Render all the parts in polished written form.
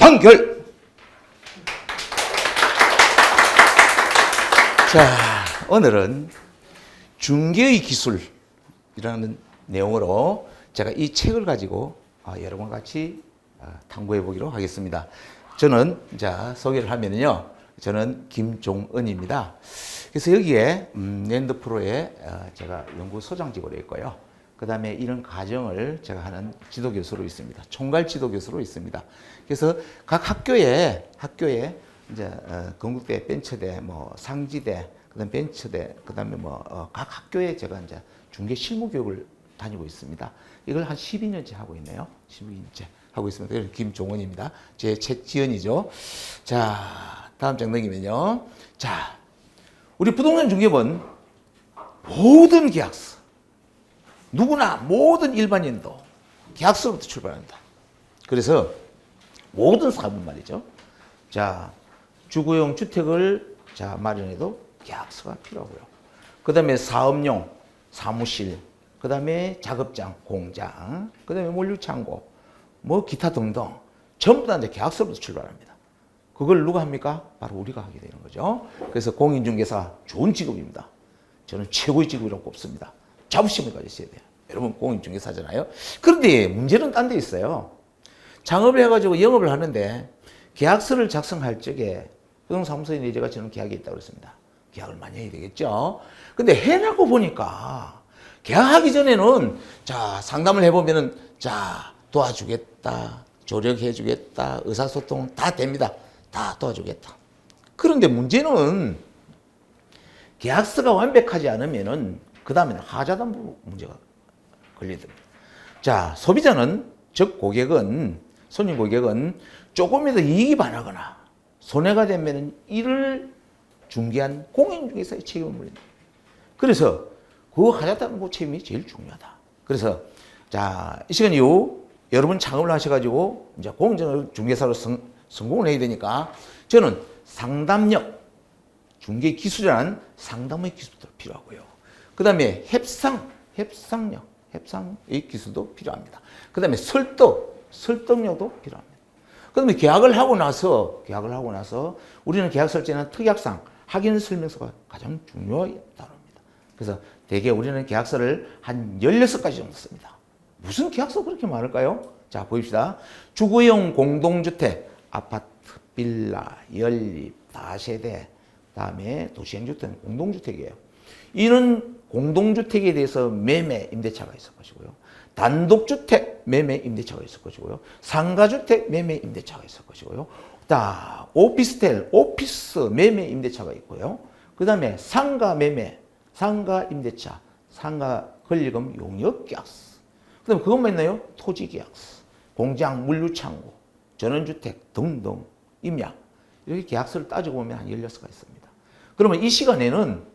판결! 자, 오늘은 중개의 기술이라는 내용으로 제가 이 책을 가지고 여러분과 같이 탐구해 보기로 하겠습니다. 저는 소개를 하면요. 저는 김종은입니다. 그래서 여기에 랜드 프로에 제가 연구소장직으로 있고요. 그 다음에 이런 과정을 제가 하는 지도교수로 있습니다. 총괄 지도교수로 있습니다. 그래서 각 학교에 이제 건국대, 벤처대, 상지대, 그다음 벤처대, 그다음에 각 학교에 제가 이제 중개 실무 교육을 다니고 있습니다. 이걸 한 12년째 하고 있네요. 12년째 하고 있습니다. 김종원입니다. 제 책 지연이죠. 자, 다음 장 넘기면요. 자, 우리 부동산 중개업은 모든 계약서, 누구나 모든 일반인도 계약서부터 출발합니다. 그래서 모든 사업은 말이죠. 자, 주거용 주택을 마련해도 계약서가 필요하고요. 그 다음에 사업용 사무실, 그 다음에 작업장, 공장, 그 다음에 물류창고, 기타 등등 전부 다 이제 계약서부터 출발합니다. 그걸 누가 합니까? 바로 우리가 하게 되는 거죠. 그래서 공인중개사 좋은 직업입니다. 저는 최고의 직업이라고 꼽습니다. 자부심을 가지셔야 돼요. 여러분 공인중개사잖아요. 그런데 문제는 딴 데 있어요. 창업을 해가지고 영업을 하는데 계약서를 작성할 적에 부동산사무소에 내재가 저는 계약이 있다고 그랬습니다. 계약을 많이 해야 되겠죠. 근데 해라고 보니까 계약하기 전에는 상담을 해보면은 도와주겠다, 조력해주겠다, 의사소통 다 됩니다. 다 도와주겠다. 그런데 문제는 계약서가 완벽하지 않으면은 그 다음에는 하자담보 문제가 걸리더라고요. 소비자는, 즉 손님 고객은 조금이라도 이익이 반하거나 손해가 되면 이를 중개한 공인중개사의 책임을 물린다. 그래서 그 하자담보 책임이 제일 중요하다. 그래서 이 시간 이후 여러분 창업을 하셔가지고 이제 공인중개사로 성공을 해야 되니까 저는 상담력, 중개 기술이라는 상담의 기술도 필요하고요. 그 다음에 협상력, 협상의 기술도 필요합니다. 그 다음에 설득력도 필요합니다. 그 다음에 계약을 하고 나서 우리는 계약 설정한 특약상, 확인 설명서가 가장 중요하다고 합니다. 그래서 대개 우리는 계약서를 한 16가지 정도 씁니다. 무슨 계약서 그렇게 많을까요? 자, 보입시다. 주거용 공동주택, 아파트, 빌라, 연립, 다세대, 다음에 도시행주택, 공동주택이에요. 이런 공동주택에 대해서 매매 임대차가 있을 것이고요. 단독주택 매매 임대차가 있을 것이고요. 상가주택 매매 임대차가 있을 것이고요. 오피스텔, 오피스 매매 임대차가 있고요. 그 다음에 상가 매매, 상가 임대차, 상가 권리금 용역 계약서. 그 다음에 그것만 있나요? 토지 계약서, 공장, 물류창고, 전원주택 등등 임야. 이렇게 계약서를 따지고 보면 한 16가지 있습니다. 그러면 이 시간에는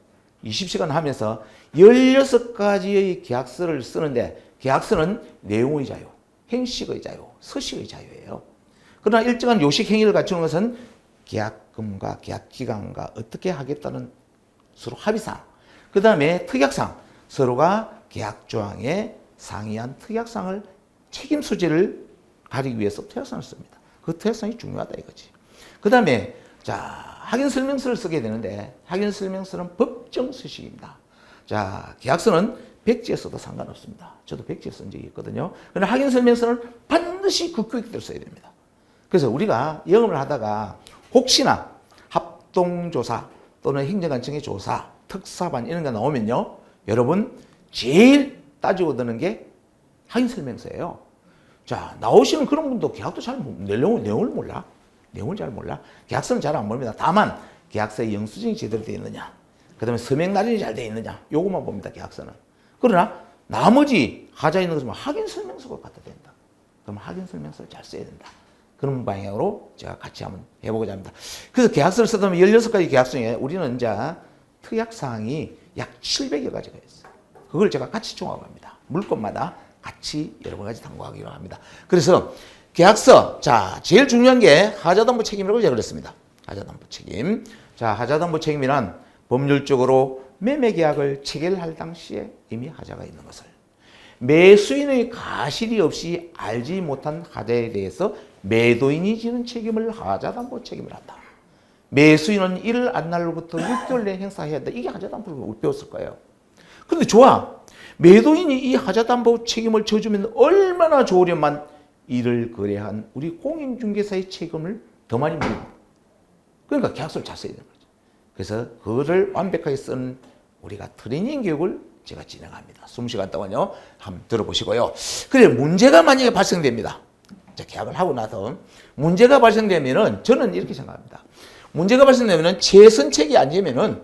20시간 하면서 16가지의 계약서를 쓰는데 계약서는 내용의 자유, 행식의 자유, 서식의 자유예요. 그러나 일정한 요식 행위를 갖추는 것은 계약금과 계약기간과 어떻게 하겠다는 서로 합의사항, 그 다음에 특약사항, 서로가 계약조항에 상이한 특약사항을 책임 소재를 가리기 위해서 특약사항을 씁니다. 그 특약사항이 중요하다 이거지. 그 다음에 확인설명서를 쓰게 되는데 확인설명서는 법정 서식입니다. 계약서는 백지에 써도 상관없습니다. 저도 백지에 쓴 적이 있거든요. 그런데 확인설명서는 반드시 그 규칙대로 써야 됩니다. 그래서 우리가 영업을 하다가 혹시나 합동조사 또는 행정관청의 조사, 특사반 이런 거 나오면요. 여러분 제일 따지고 드는 게 확인설명서예요. 나오시는 그런 분도 계약도 잘 내용을 몰라. 내용을 잘 몰라. 계약서는 잘 안 봅니다. 다만 계약서의 영수증이 제대로 되어 있느냐, 그 다음에 서명 날인이 잘 되어 있느냐, 요것만 봅니다. 계약서는. 그러나 나머지 하자 있는 것은 확인 설명서가 갖다 된다. 그럼 확인 설명서를 잘 써야 된다. 그런 방향으로 제가 같이 한번 해보고자 합니다. 그래서 계약서를 쓰다 보면 16가지 계약서에 우리는 이제 특약사항이 약 700여 가지가 있어요. 그걸 제가 같이 종합합니다. 물건마다 같이 여러 가지 탐구하기로 합니다. 그래서 계약서, 제일 중요한 게 하자담보 책임이라고 제가 그랬습니다. 하자담보 책임. 하자담보 책임이란 법률적으로 매매 계약을 체결할 당시에 이미 하자가 있는 것을 매수인의 가실이 없이 알지 못한 하자에 대해서 매도인이 지는 책임을 하자담보 책임을 한다. 매수인은 이를 안 날로부터 6개월 내에 행사해야 한다. 이게 하자담보를 우리 배웠을 거예요. 그런데 좋아. 매도인이 이 하자담보 책임을 져주면 얼마나 좋으련만 이를 거래한 우리 공인중개사의 책임을 더 많이 물고. 그러니까 계약서를 잘 써야 되는 거죠. 그래서 그거를 완벽하게 쓰는 우리가 트레이닝 교육을 제가 진행합니다. 20시간 동안요. 한번 들어보시고요. 그래, 문제가 만약에 발생됩니다. 자, 계약을 하고 나서 문제가 발생되면은 저는 이렇게 생각합니다. 문제가 발생되면은 최선책이 아니면은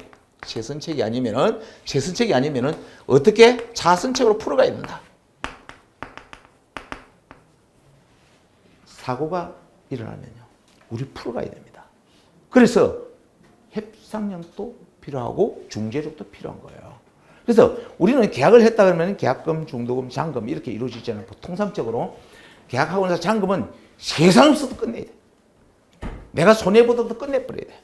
어떻게 차선책으로 풀어가야 된다. 사고가 일어나면요. 우리 풀어가야 됩니다. 그래서 협상력도 필요하고 중재력도 필요한 거예요. 그래서 우리는 계약을 했다 그러면 계약금, 중도금, 잔금 이렇게 이루어지잖아요. 통상적으로 계약하고 나서 잔금은 세상 없어도 끝내야 돼. 내가 손해보더라도 끝내버려야 돼.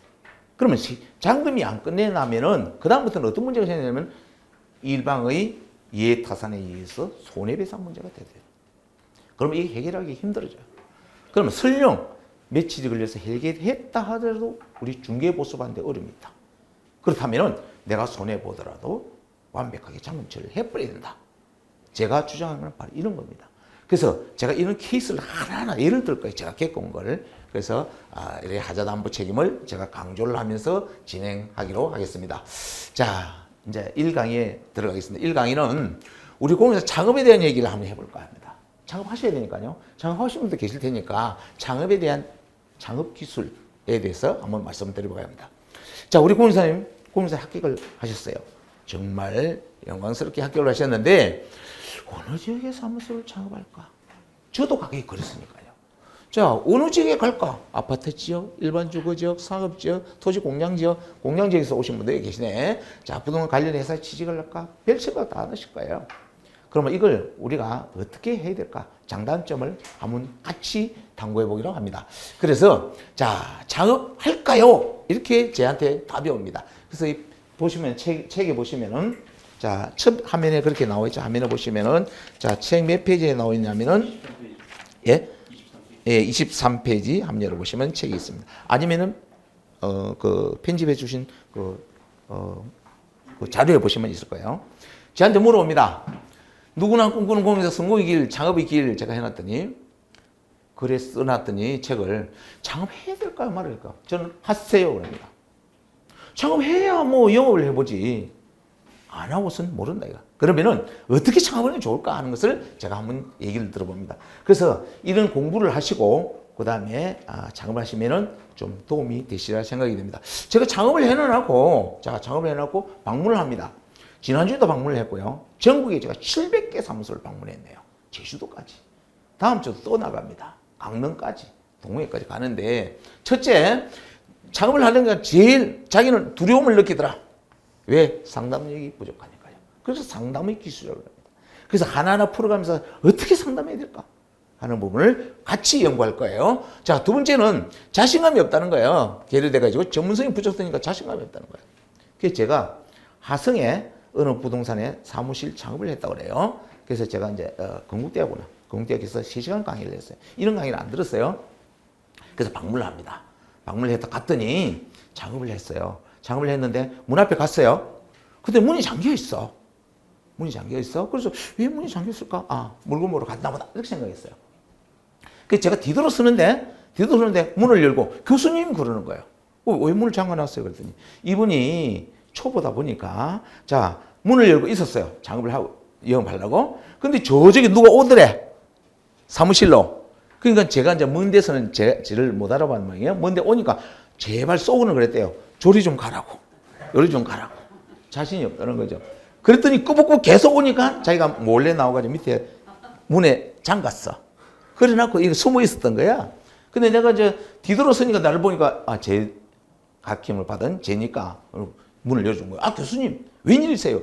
그러면 잔금이 안 끝내나면은 그다음부터는 어떤 문제가 생기냐면 일방의 이해타산에 의해서 손해배상 문제가 돼요. 그러면 이게 해결하기 힘들어져요. 그러면 설령 며칠이 걸려서 해결했다 하더라도 우리 중개보수반대 어려움이 있다. 그렇다면은 내가 손해보더라도 완벽하게 잔금 처리를 해버려야 된다. 제가 주장하는 건 바로 이런 겁니다. 그래서 제가 이런 케이스를 하나하나 예를 들 거예요. 제가 겪은 거를. 그래서 이렇게 하자담보 책임을 제가 강조를 하면서 진행하기로 하겠습니다. 자, 이제 1강의에 들어가겠습니다. 1강의는 우리 공인에서 창업에 대한 얘기를 한번 해볼까 합니다. 창업하셔야 되니까요. 창업하시는 분도 계실 테니까 창업에 대한 창업 기술에 대해서 한번 말씀드려볼까 합니다. 자, 우리 공인사님, 공인사 합격을 하셨어요. 정말 영광스럽게 합격을 하셨는데 어느 지역에 사무소를 창업할까? 저도 가격이 그랬으니까요. 자, 어느 지역에 갈까? 아파트 지역, 일반 주거 지역, 상업 지역, 토지 공양 지역, 공양 지역에서 오신 분들이 계시네. 자, 부동산 관련 회사에 취직을 할까? 별 생각 다 안 하실 거예요. 그러면 이걸 우리가 어떻게 해야 될까? 장단점을 한번 같이 탐구해 보기로 합니다. 그래서 자, 창업할까요? 이렇게 저한테 답이 옵니다. 그래서 보시면 책에 보시면은 자, 첫 화면에 그렇게 나와 있죠. 화면에 보시면은 자, 책 몇 페이지에 나와 있냐면은 예? 23페이지 한번 열어보시면 책이 있습니다. 아니면은 그 편집해 주신 그 자료에 보시면 있을 거예요. 저한테 물어봅니다. 누구나 꿈꾸는 공인에서 성공의 길, 창업의 길 제가 해놨더니 글에 써놨더니 책을 창업해야 될까요? 말아야 될까요? 저는 하세요 그럽니다. 창업해야 뭐 영업을 해보지 안 하고서는 모른다 이거. 그러면은 어떻게 창업을 하면 좋을까 하는 것을 제가 한번 얘기를 들어봅니다. 그래서 이런 공부를 하시고 그 다음에 창업을 하시면은 좀 도움이 되시리라 생각이 됩니다. 제가 창업을 해놓고 방문을 합니다. 지난주에도 방문을 했고요. 전국에 제가 700개 사무소를 방문했네요. 제주도까지. 다음 주도 또 나갑니다. 강릉까지, 동해까지 가는데 첫째, 창업을 하려니까 제일 자기는 두려움을 느끼더라. 왜? 상담력이 부족하니까요. 그래서 상담의 기술이라고 합니다. 그래서 하나하나 풀어가면서 어떻게 상담해야 될까 하는 부분을 같이 연구할 거예요. 자, 두 번째는 자신감이 없다는 거예요. 계류돼가지고 전문성이 부족하니까 자신감이 없다는 거예요. 그래서 제가 하성에 어느 부동산에 사무실 창업을 했다고 그래요. 그래서 제가 이제 건국대학에서 3시간 강의를 했어요. 이런 강의를 안 들었어요. 그래서 방문을 합니다. 방문을 했다 갔더니 창업을 했어요. 창업을 했는데 문 앞에 갔어요. 근데 문이 잠겨 있어. 문이 잠겨 있어. 그래서 왜 문이 잠겨 있을까? 물건 보러 갔나 보다. 이렇게 생각했어요. 그래서 제가 뒤돌아서는데 문을 열고 교수님 그러는 거예요. 왜 문을 잠궈놨어요? 그랬더니 이분이 초보다 보니까 자, 문을 열고 있었어요. 창업을 하고 영업하려고. 근데 저쪽에 누가 오더래. 사무실로. 그러니까 제가 이제 먼 데서는 저를 못 알아봤는 모양이에요. 먼 데 오니까 제발 쏘고는 그랬대요. 저리 좀 가라고. 요리 좀 가라고. 자신이 없다는 거죠. 그랬더니 꾸벅꾸벅 계속 오니까 자기가 몰래 나와가지고 밑에 문에 잠갔어. 그래 놓고 이거 숨어 있었던 거야. 근데 내가 이제 뒤돌아서니까 나를 보니까 제 가르침을 받은 쟤니까 문을 열어준 거야. 교수님 웬일이세요?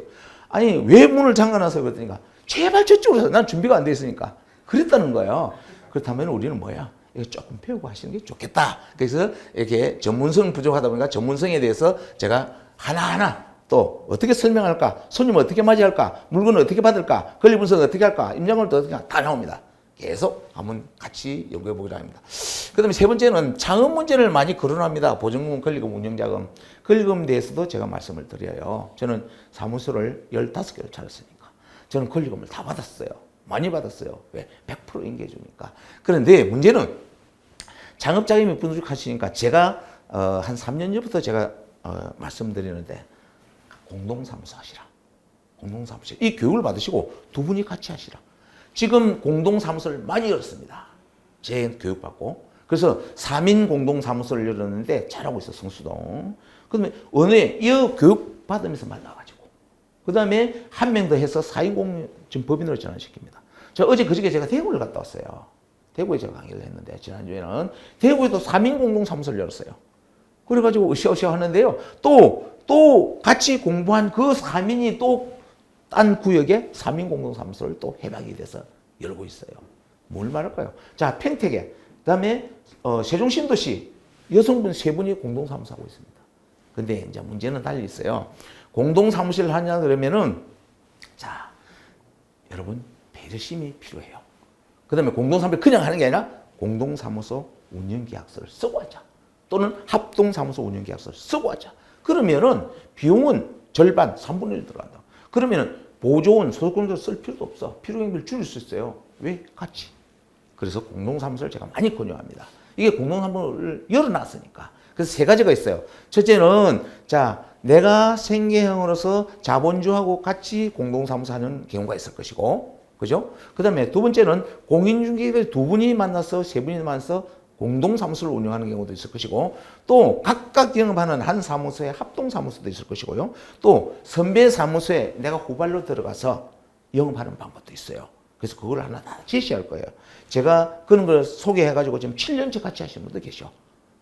아니 왜 문을 잠가놨어요? 그랬더니 제발 저쪽으로 난 준비가 안 돼 있으니까 그랬다는 거예요. 그렇다면 우리는 뭐야? 이거 조금 배우고 하시는 게 좋겠다. 그래서 이렇게 전문성 부족하다 보니까 전문성에 대해서 제가 하나하나 또 어떻게 설명할까? 손님을 어떻게 맞이할까? 물건을 어떻게 받을까? 권리 분석을 어떻게 할까? 임장을 어떻게 할까? 다 나옵니다. 계속 한번 같이 연구해 보기로 합니다. 그 다음에 세 번째는 창업 문제를 많이 거론합니다. 보증금, 권리금, 운영자금. 권리금에 대해서도 제가 말씀을 드려요. 저는 사무소를 15개를 차렸으니까. 저는 권리금을 다 받았어요. 많이 받았어요. 왜? 100% 인계해주니까. 그런데 문제는 창업자금이 부족하시니까 제가 한 3년 전부터 제가 말씀드리는데 공동사무소 하시라. 공동사무소. 이 교육을 받으시고 두 분이 같이 하시라. 지금 공동사무소를 많이 열었습니다. 제 교육받고. 그래서 3인 공동사무소를 열었는데 잘하고 있어, 성수동. 그다음에 어느 이 교육 받으면서 만나가지고. 그 다음에 한 명 더 해서 4인 공동 지금 법인으로 전환시킵니다. 저 어제 그저께 제가 대구를 갔다 왔어요. 대구에 제가 강의를 했는데 지난주에는 대구에도 3인 공동사무소를 열었어요. 그래가지고 으쌰으쌰 하는데요. 또 같이 공부한 그 3인이 또 딴 구역에 3인 공동사무소를 또 해박이 돼서 열고 있어요. 뭘 말할까요? 자, 평택에, 그 다음에 세종신도시 여성분 3분이 공동사무소 하고 있습니다. 근데 이제 문제는 달리 있어요. 공동사무실을 하냐 그러면은, 자, 여러분, 배려심이 필요해요. 그 다음에 공동사무실 그냥 하는 게 아니라 공동사무소 운영계약서를 쓰고 하자. 또는 합동사무소 운영계약서를 쓰고 하자. 그러면은 비용은 절반, 3분의 1 들어간다. 그러면은 보조원, 소속공제를 쓸 필요도 없어. 필요경비를 줄일 수 있어요. 왜? 같이. 그래서 공동사무소를 제가 많이 권유합니다. 이게 공동사무소를 열어놨으니까. 그래서 세 가지가 있어요. 첫째는, 자, 내가 생계형으로서 자본주하고 같이 공동사무소 하는 경우가 있을 것이고, 그죠? 그 다음에 두 번째는 공인중개사들 두 분이 만나서 세 분이 만나서 공동사무소를 운영하는 경우도 있을 것이고, 또 각각 영업하는 한 사무소에 합동사무소도 있을 것이고요. 또 선배 사무소에 내가 후발로 들어가서 영업하는 방법도 있어요. 그래서 그걸 하나 다 제시할 거예요. 제가 그런 걸 소개해가지고 지금 7년째 같이 하시는 분도 계셔.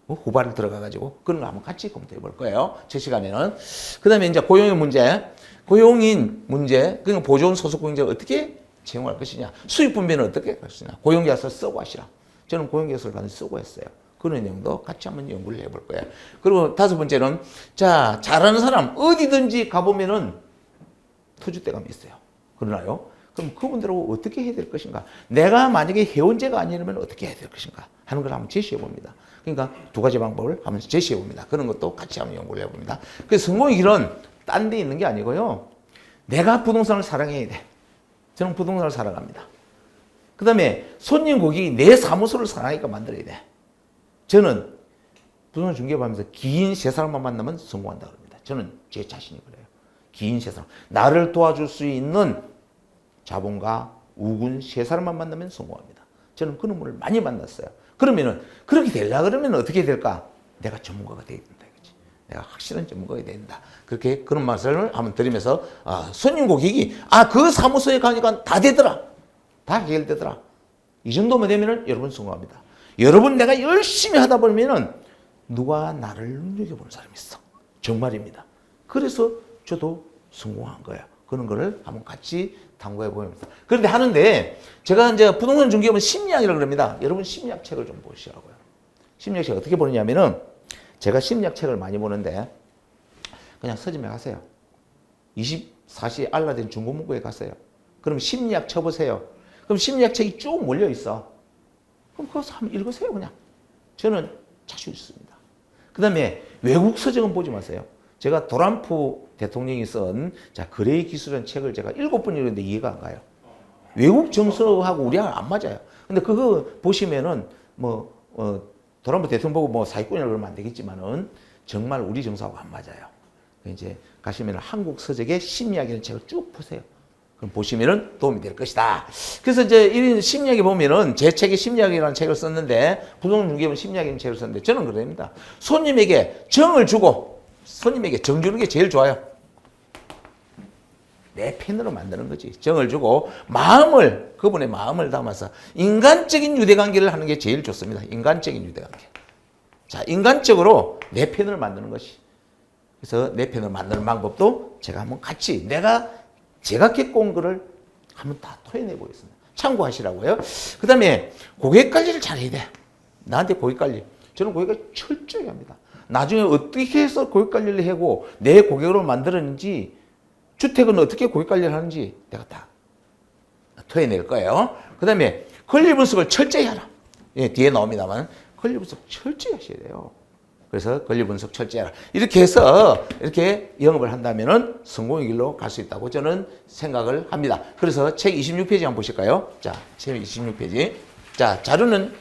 후발을 들어가가지고 그런 거 한번 같이 검토해 볼 거예요. 제 시간에는. 그 다음에 이제 고용의 문제. 고용인 문제. 그러니까 보조원 소속공인자를 어떻게 채용할 것이냐. 수익 분배는 어떻게 할 것이냐. 고용계약서 쓰고 하시라. 저는 고용계약서를 반드시 쓰고 했어요. 그런 내용도 같이 한번 연구를 해볼 거예요. 그리고 다섯 번째는, 자, 잘하는 사람 어디든지 가보면은 터줏대감이 있어요. 그러나요? 그럼 그분들하고 어떻게 해야 될 것인가? 내가 만약에 회원제가 아니라면 어떻게 해야 될 것인가? 하는 걸 한번 제시해 봅니다. 그러니까 두 가지 방법을 한번 제시해 봅니다. 그런 것도 같이 한번 연구를 해봅니다. 그래서 성공의 길은 딴 데 있는 게 아니고요. 내가 부동산을 사랑해야 돼. 저는 부동산을 사랑합니다. 그 다음에 손님 고객이 내 사무소를 사랑하니까 만들어야 돼. 저는 부동산 중개하면서 기인 세 사람만 만나면 성공한다 그럽니다. 저는 제 자신이 그래요. 기인 세 사람. 나를 도와줄 수 있는 자본가, 우군 세 사람만 만나면 성공합니다. 저는 그런 분을 많이 만났어요. 그러면은 그렇게 되려고 그러면 어떻게 될까? 내가 전문가가 돼야 된다. 그치? 내가 확실한 전문가가 돼야 된다. 그렇게 그런 말씀을 한번 드리면서 손님 고객이 그 사무소에 가니까 다 되더라. 다 해결되더라. 이 정도만 되면은 여러분 성공합니다. 여러분 내가 열심히 하다 보면은 누가 나를 눈여겨보는 사람이 있어. 정말입니다. 그래서 저도 성공한 거예요. 그런 거를 한번 같이 탐구해 보면서. 그런데 하는데 제가 이제 부동산 중개업은 심리학이라고 그럽니다. 여러분 심리학 책을 좀 보시라고요. 심리학 책 어떻게 보느냐면은 제가 심리학 책을 많이 보는데 그냥 서점에 가세요. 24시 알라딘 중고문고에 가세요. 그럼 심리학 쳐보세요. 그럼 심리학 책이 쭉 몰려 있어. 그럼 그거 한번 읽으세요, 그냥. 저는 자신 있습니다. 그 다음에 외국 서적은 보지 마세요. 제가 도란프 대통령이 쓴 거래의 기술이라는 책을 제가 7번 읽었는데 이해가 안 가요. 외국 정서하고 우리하고 안 맞아요. 근데 그거 보시면은 도란프 대통령 보고 사기꾼이라고 그러면 안 되겠지만은 정말 우리 정서하고 안 맞아요. 이제 가시면 한국 서적의 심리학이라는 책을 쭉 보세요. 그럼 보시면은 도움이 될 것이다. 그래서 이제 이 심리학에 보면은 제 책에 심리학이라는 책을 썼는데 부동산 중개업은 심리학이라는 책을 썼는데 저는 그럽니다. 손님에게 정을 주고 손님에게 정 주는 게 제일 좋아요. 내 펜으로 만드는 거지. 정을 주고 그분의 마음을 담아서 인간적인 유대관계를 하는 게 제일 좋습니다. 인간적인 유대관계. 자, 인간적으로 내 펜을 만드는 것이. 그래서 내 펜을 만드는 방법도 제가 한번 같이 제가 겪고 온 거를 한번 다 토해내 보겠습니다. 참고하시라고요. 그 다음에 고객 관리를 잘해야 돼. 나한테 고객 관리. 저는 고객 관리 철저히 합니다. 나중에 어떻게 해서 고객관리를 하고 내 고객으로 만들었는지 주택은 어떻게 고객관리를 하는지 내가 다 토해낼 거예요. 그 다음에 권리 분석을 철저히 하라. 예, 뒤에 나옵니다만 권리 분석 철저히 하셔야 돼요. 그래서 권리 분석 철저히 하라. 이렇게 해서 이렇게 영업을 한다면은 성공의 길로 갈 수 있다고 저는 생각을 합니다. 그래서 책 26페이지 한번 보실까요? 자, 책 26페이지. 자, 자료는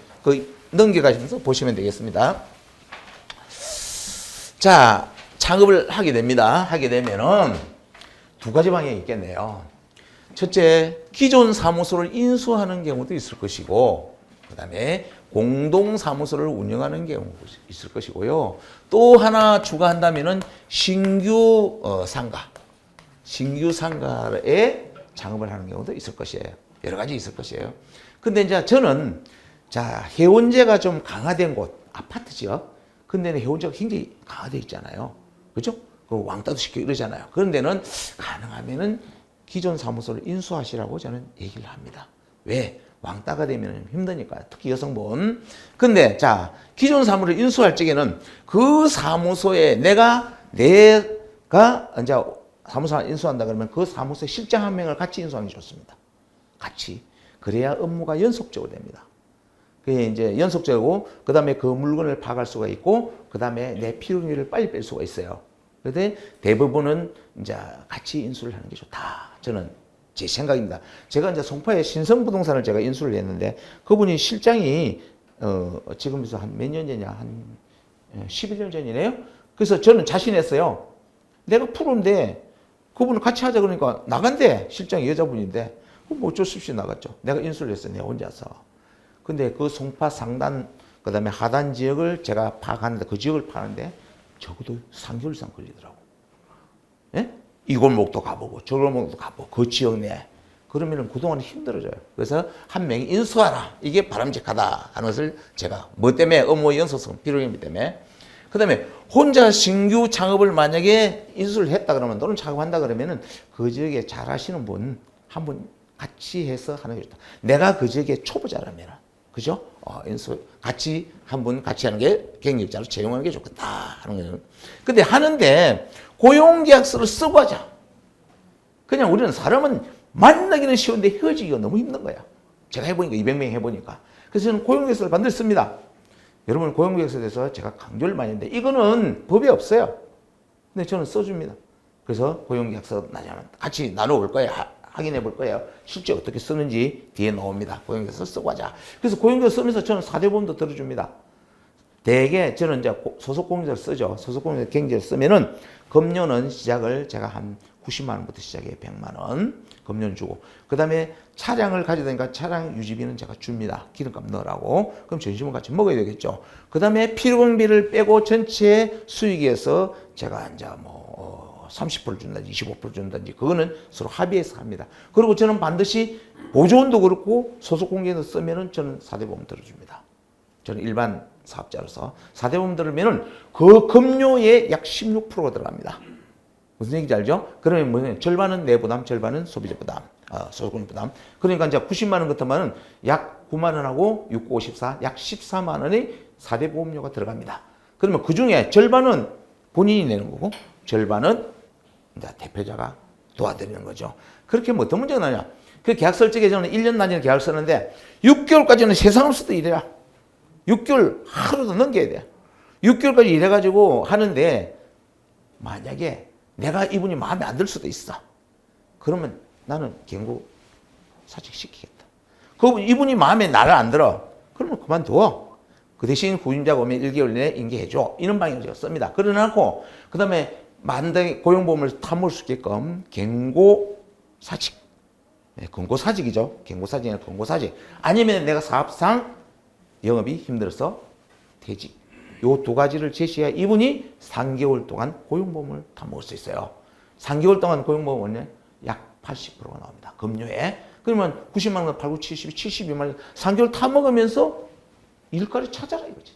넘겨가시면서 보시면 되겠습니다. 자, 창업을 하게 됩니다. 하게 되면은 두 가지 방향이 있겠네요. 첫째, 기존 사무소를 인수하는 경우도 있을 것이고, 그 다음에 공동사무소를 운영하는 경우도 있을 것이고요. 또 하나 추가한다면은 신규 상가에 창업을 하는 경우도 있을 것이에요. 여러 가지 있을 것이에요. 근데 이제 저는, 자, 해운제가 좀 강화된 곳, 아파트죠. 근데는 해운제가 굉장히 강화되어 있잖아요. 그죠? 그 왕따도 시키고 이러잖아요. 그런 데는 가능하면은 기존 사무소를 인수하시라고 저는 얘기를 합니다. 왜? 왕따가 되면 힘드니까. 특히 여성분. 근데 자, 기존 사무소를 인수할 적에는 그 사무소에 내가 이제 사무소 인수한다 그러면 그 사무소의 실장 한 명을 같이 인수하는 게 좋습니다. 같이. 그래야 업무가 연속적으로 됩니다. 그게 이제 연속적이고, 그 다음에 그 물건을 파악할 수가 있고, 그 다음에 내 필요를 빨리 뺄 수가 있어요. 그런데 대부분은 이제 같이 인수를 하는 게 좋다. 저는 제 생각입니다. 제가 이제 송파에 신성부동산을 제가 인수를 했는데, 그분이 실장이, 지금에서 한 몇 년 전이냐, 한 11년 전이네요. 그래서 저는 자신했어요. 내가 프로인데, 그분을 같이 하자 그러니까 나간대. 실장이 여자분인데, 뭐 어쩔 수 없이 나갔죠. 내가 인수를 했어요. 내가 혼자서. 근데 그 송파 상단, 그 다음에 하단 지역을 제가 파악하는데, 그 지역을 파는데, 적어도 3개월 이상 걸리더라고. 예? 이 골목도 가보고, 저 골목도 가보고, 그 지역 내. 그러면 그동안 힘들어져요. 그래서 한 명이 인수하라. 이게 바람직하다 하는 것을 제가, 뭐 때문에? 업무 연속성 필요이기 때문에. 그 다음에 혼자 신규 창업을 만약에 인수를 했다 그러면, 또는 창업한다 그러면은 그 지역에 잘 하시는 분, 한 분 같이 해서 하는 게 좋다. 내가 그 지역에 초보자라면, 그죠? 인수, 한 분 같이 하는 게 경력자로 채용하는 게 좋겠다 하는 거예요. 근데 하는데 고용계약서를 쓰고 하자. 그냥 우리는 사람은 만나기는 쉬운데 헤어지기가 너무 힘든 거야. 제가 해보니까 200명 해보니까. 그래서 저는 고용계약서를 반드시 씁니다. 여러분 고용계약서에 대해서 제가 강조를 많이 했는데 이거는 법에 없어요. 근데 저는 써줍니다. 그래서 고용계약서 나중에 같이 나눠볼 거예요. 확인해 볼 거예요. 실제 어떻게 쓰는지 뒤에 나옵니다. 고용계약서 쓰고 하자. 그래서 고용계약서 쓰면서 저는 4대 보험도 들어줍니다. 대개 저는 이제 소속공인자를 쓰죠. 소속공인자 경제를 쓰면은 급료는 시작을 제가 한 90만 원부터 시작해요. 100만 원. 급료는 주고. 그 다음에 차량을 가져야 되니까 차량 유지비는 제가 줍니다. 기름값 넣으라고. 그럼 점심은 같이 먹어야 되겠죠. 그 다음에 필요경비를 빼고 전체 수익에서 제가 이제 30% 준다든지 25% 준다든지 그거는 서로 합의해서 합니다. 그리고 저는 반드시 보조원도 그렇고 소속공개도 쓰면은 저는 4대 보험 들어줍니다. 저는 일반 사업자로서 4대 보험 들으면은 그 급료의 약 16%가 들어갑니다. 무슨 얘기인지 알죠? 그러면 뭐냐면 절반은 내 부담, 절반은 소비자 부담, 소속공개 부담. 그러니까 이제 90만 원 같으면은 약 9만 원하고 6, 9, 54, 약 14만 원의 4대 보험료가 들어갑니다. 그러면 그 중에 절반은 본인이 내는 거고, 절반은 이제 대표자가 도와드리는 거죠. 그렇게 뭐 어떤 문제가 나냐. 그 계약서 쪽에 저는 1년 단위로 계약을 쓰는데 6개월까지는 세상 없어도 일해라. 6개월 하루도 넘겨야 돼. 6개월까지 일해가지고 하는데 만약에 내가 이분이 마음에 안 들 수도 있어. 그러면 나는 경고 사직시키겠다. 이분이 마음에 나를 안 들어. 그러면 그만둬. 그 대신 구임자가 오면 1개월 내에 인계해줘. 이런 방향을 제가 씁니다. 그러놓고 그 다음에 만약에 고용보험을 탐을 수 있게끔 경고사직. 네, 경고사직이죠. 경고사직이나 경고사직. 아니면 내가 사업상 영업이 힘들어서 퇴직. 요 두 가지를 제시해야 이분이 3개월 동안 고용보험을 타먹을 수 있어요. 3개월 동안 고용보험은 약 80%가 나옵니다. 급료에. 그러면 90만 원 팔고 72만 원 3개월 타먹으면서 일거리 찾아라 이거지.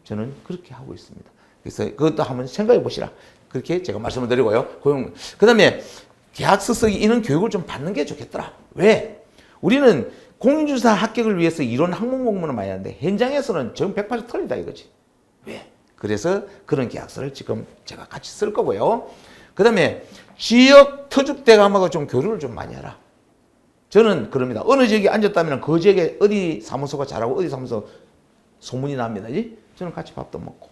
저는 그렇게 하고 있습니다. 그래서 그것도 한번 생각해 보시라. 그렇게 제가 말씀을 드리고요. 그 다음에 계약서 쓰기 이런 교육을 좀 받는 게 좋겠더라. 왜? 우리는 공인중개사 합격을 위해서 이론 학문 공부는 많이 하는데 현장에서는 전 100% 틀리다 이거지. 왜? 그래서 그런 계약서를 지금 제가 같이 쓸 거고요. 그 다음에 지역 터줏대감하고 좀 교류를 좀 많이 해라. 저는 그럽니다. 어느 지역에 앉았다면 그 지역에 어디 사무소가 잘하고 어디 사무소 소문이 납니다. 저는 같이 밥도 먹고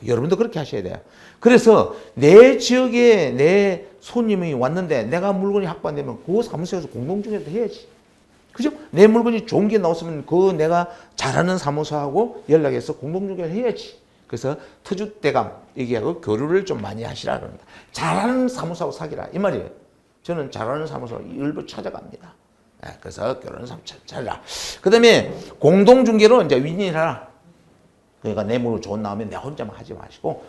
여러분도 그렇게 하셔야 돼요. 그래서 내 지역에 내 손님이 왔는데 내가 물건이 확보되면 그 사무소에서 공동중개도 해야지. 그죠? 내 물건이 좋은 게 나왔으면 그 내가 잘하는 사무소하고 연락해서 공동중개를 해야지. 그래서 터줏대감 얘기하고 교류를 좀 많이 하시라 그럽니다. 잘하는 사무소하고 사귀라 이 말이에요. 저는 잘하는 사무소 일부 찾아갑니다. 그래서 교류하는 사무소 찾아라. 그 다음에 공동중개로 이제 윈윈하라. 그러니까 내 물건 좋은 나오면 내가 혼자만 하지 마시고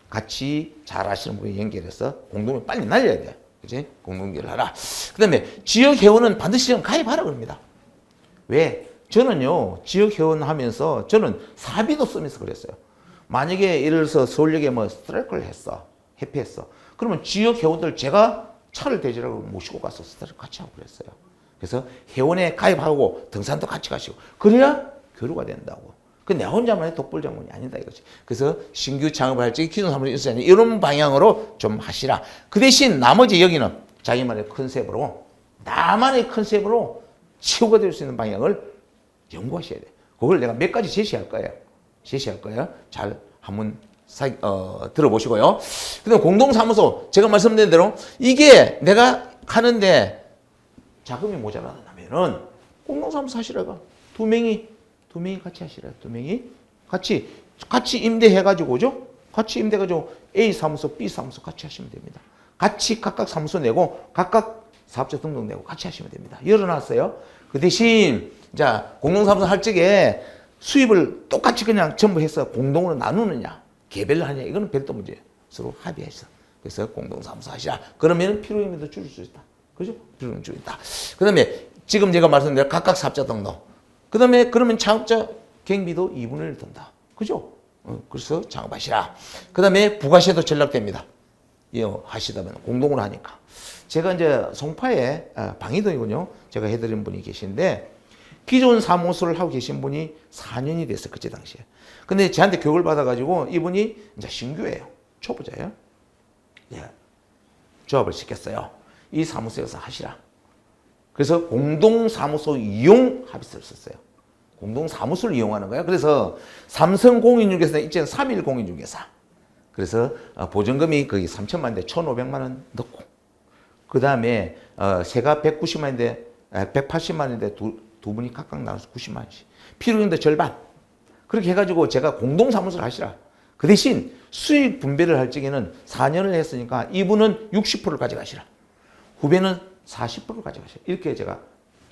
같이 잘하시는 분이 연결해서 공동을 빨리 날려야 돼요. 그치? 공동중개를 하라. 그 다음에 지역회원은 반드시 좀 가입하라 그럽니다. 왜? 저는요, 지역회원 하면서 저는 사비도 쓰면서 그랬어요. 만약에 예를 들어서 서울역에 뭐 스트라이크를 했어. 해피했어. 그러면 지역회원들 제가 차를 대절하고 모시고 가서 스트라이크 같이 하고 그랬어요. 그래서 회원에 가입하고 등산도 같이 가시고. 그래야 교류가 된다고. 그 내가 혼자만의 독불장군이 아니다 이거지. 그래서 신규 창업할 적에 기존 사무소 있어야 이런 방향으로 좀 하시라. 그 대신 나머지 여기는 자기만의 컨셉으로 나만의 컨셉으로 치유가 될 수 있는 방향을 연구하셔야 돼. 그걸 내가 몇 가지 제시할 거예요. 잘 한번 들어보시고요. 그다음 공동사무소 제가 말씀드린 대로 이게 내가 하는데 자금이 모자라다면은 공동사무소 하시라가 두 명이 같이 하시래요. 두 명이 같이 임대해가지고 그죠? 같이 임대해가지고 A 사무소, B 사무소 같이 하시면 됩니다. 같이 각각 사무소 내고 각각 사업자 등록 내고 같이 하시면 됩니다. 열어놨어요. 그 대신 자 공동사무소 할 적에 수입을 똑같이 그냥 전부 해서 공동으로 나누느냐, 개별로 하느냐 이거는 별도 문제예요. 서로 합의해서. 그래서 공동사무소 하시라. 그러면 필요임도 줄일 수 있다. 그죠? 필요임 줄일 수 있다. 그 다음에 지금 제가 말씀드린 각각 사업자 등록. 그 다음에 그러면 창업자 경비도 2분의 1 든다. 그죠? 그래서 창업하시라. 그 다음에 부가세도 전락됩니다. 이거 하시다면 공동으로 하니까. 제가 이제 송파에 방이동이군요. 제가 해드린 분이 계신데 기존 사무소를 하고 계신 분이 4년이 됐어요. 그때 당시에. 근데 저한테 교육을 받아가지고 이분이 이제 신규예요. 초보자예요. 예. 조합을 시켰어요. 이 사무소에서 하시라. 그래서 공동사무소 이용 합의서를 썼어요. 공동사무소를 이용하는 거예요. 그래서 삼성공인중개사는 이제는 3일 공인중개사. 그래서 보증금이 거의 3천만 원인데 1,500만 원 넣고 그 다음에 세가 190만 원인데 180만 원인데 두 분이 각각 나눠서 90만 원씩. 필요인데 절반. 그렇게 해가지고 제가 공동사무소를 하시라. 그 대신 수익 분배를 할 적에는 4년을 했으니까 이분은 60%를 가져가시라. 후배는 40%를 가져가셔요. 이렇게 제가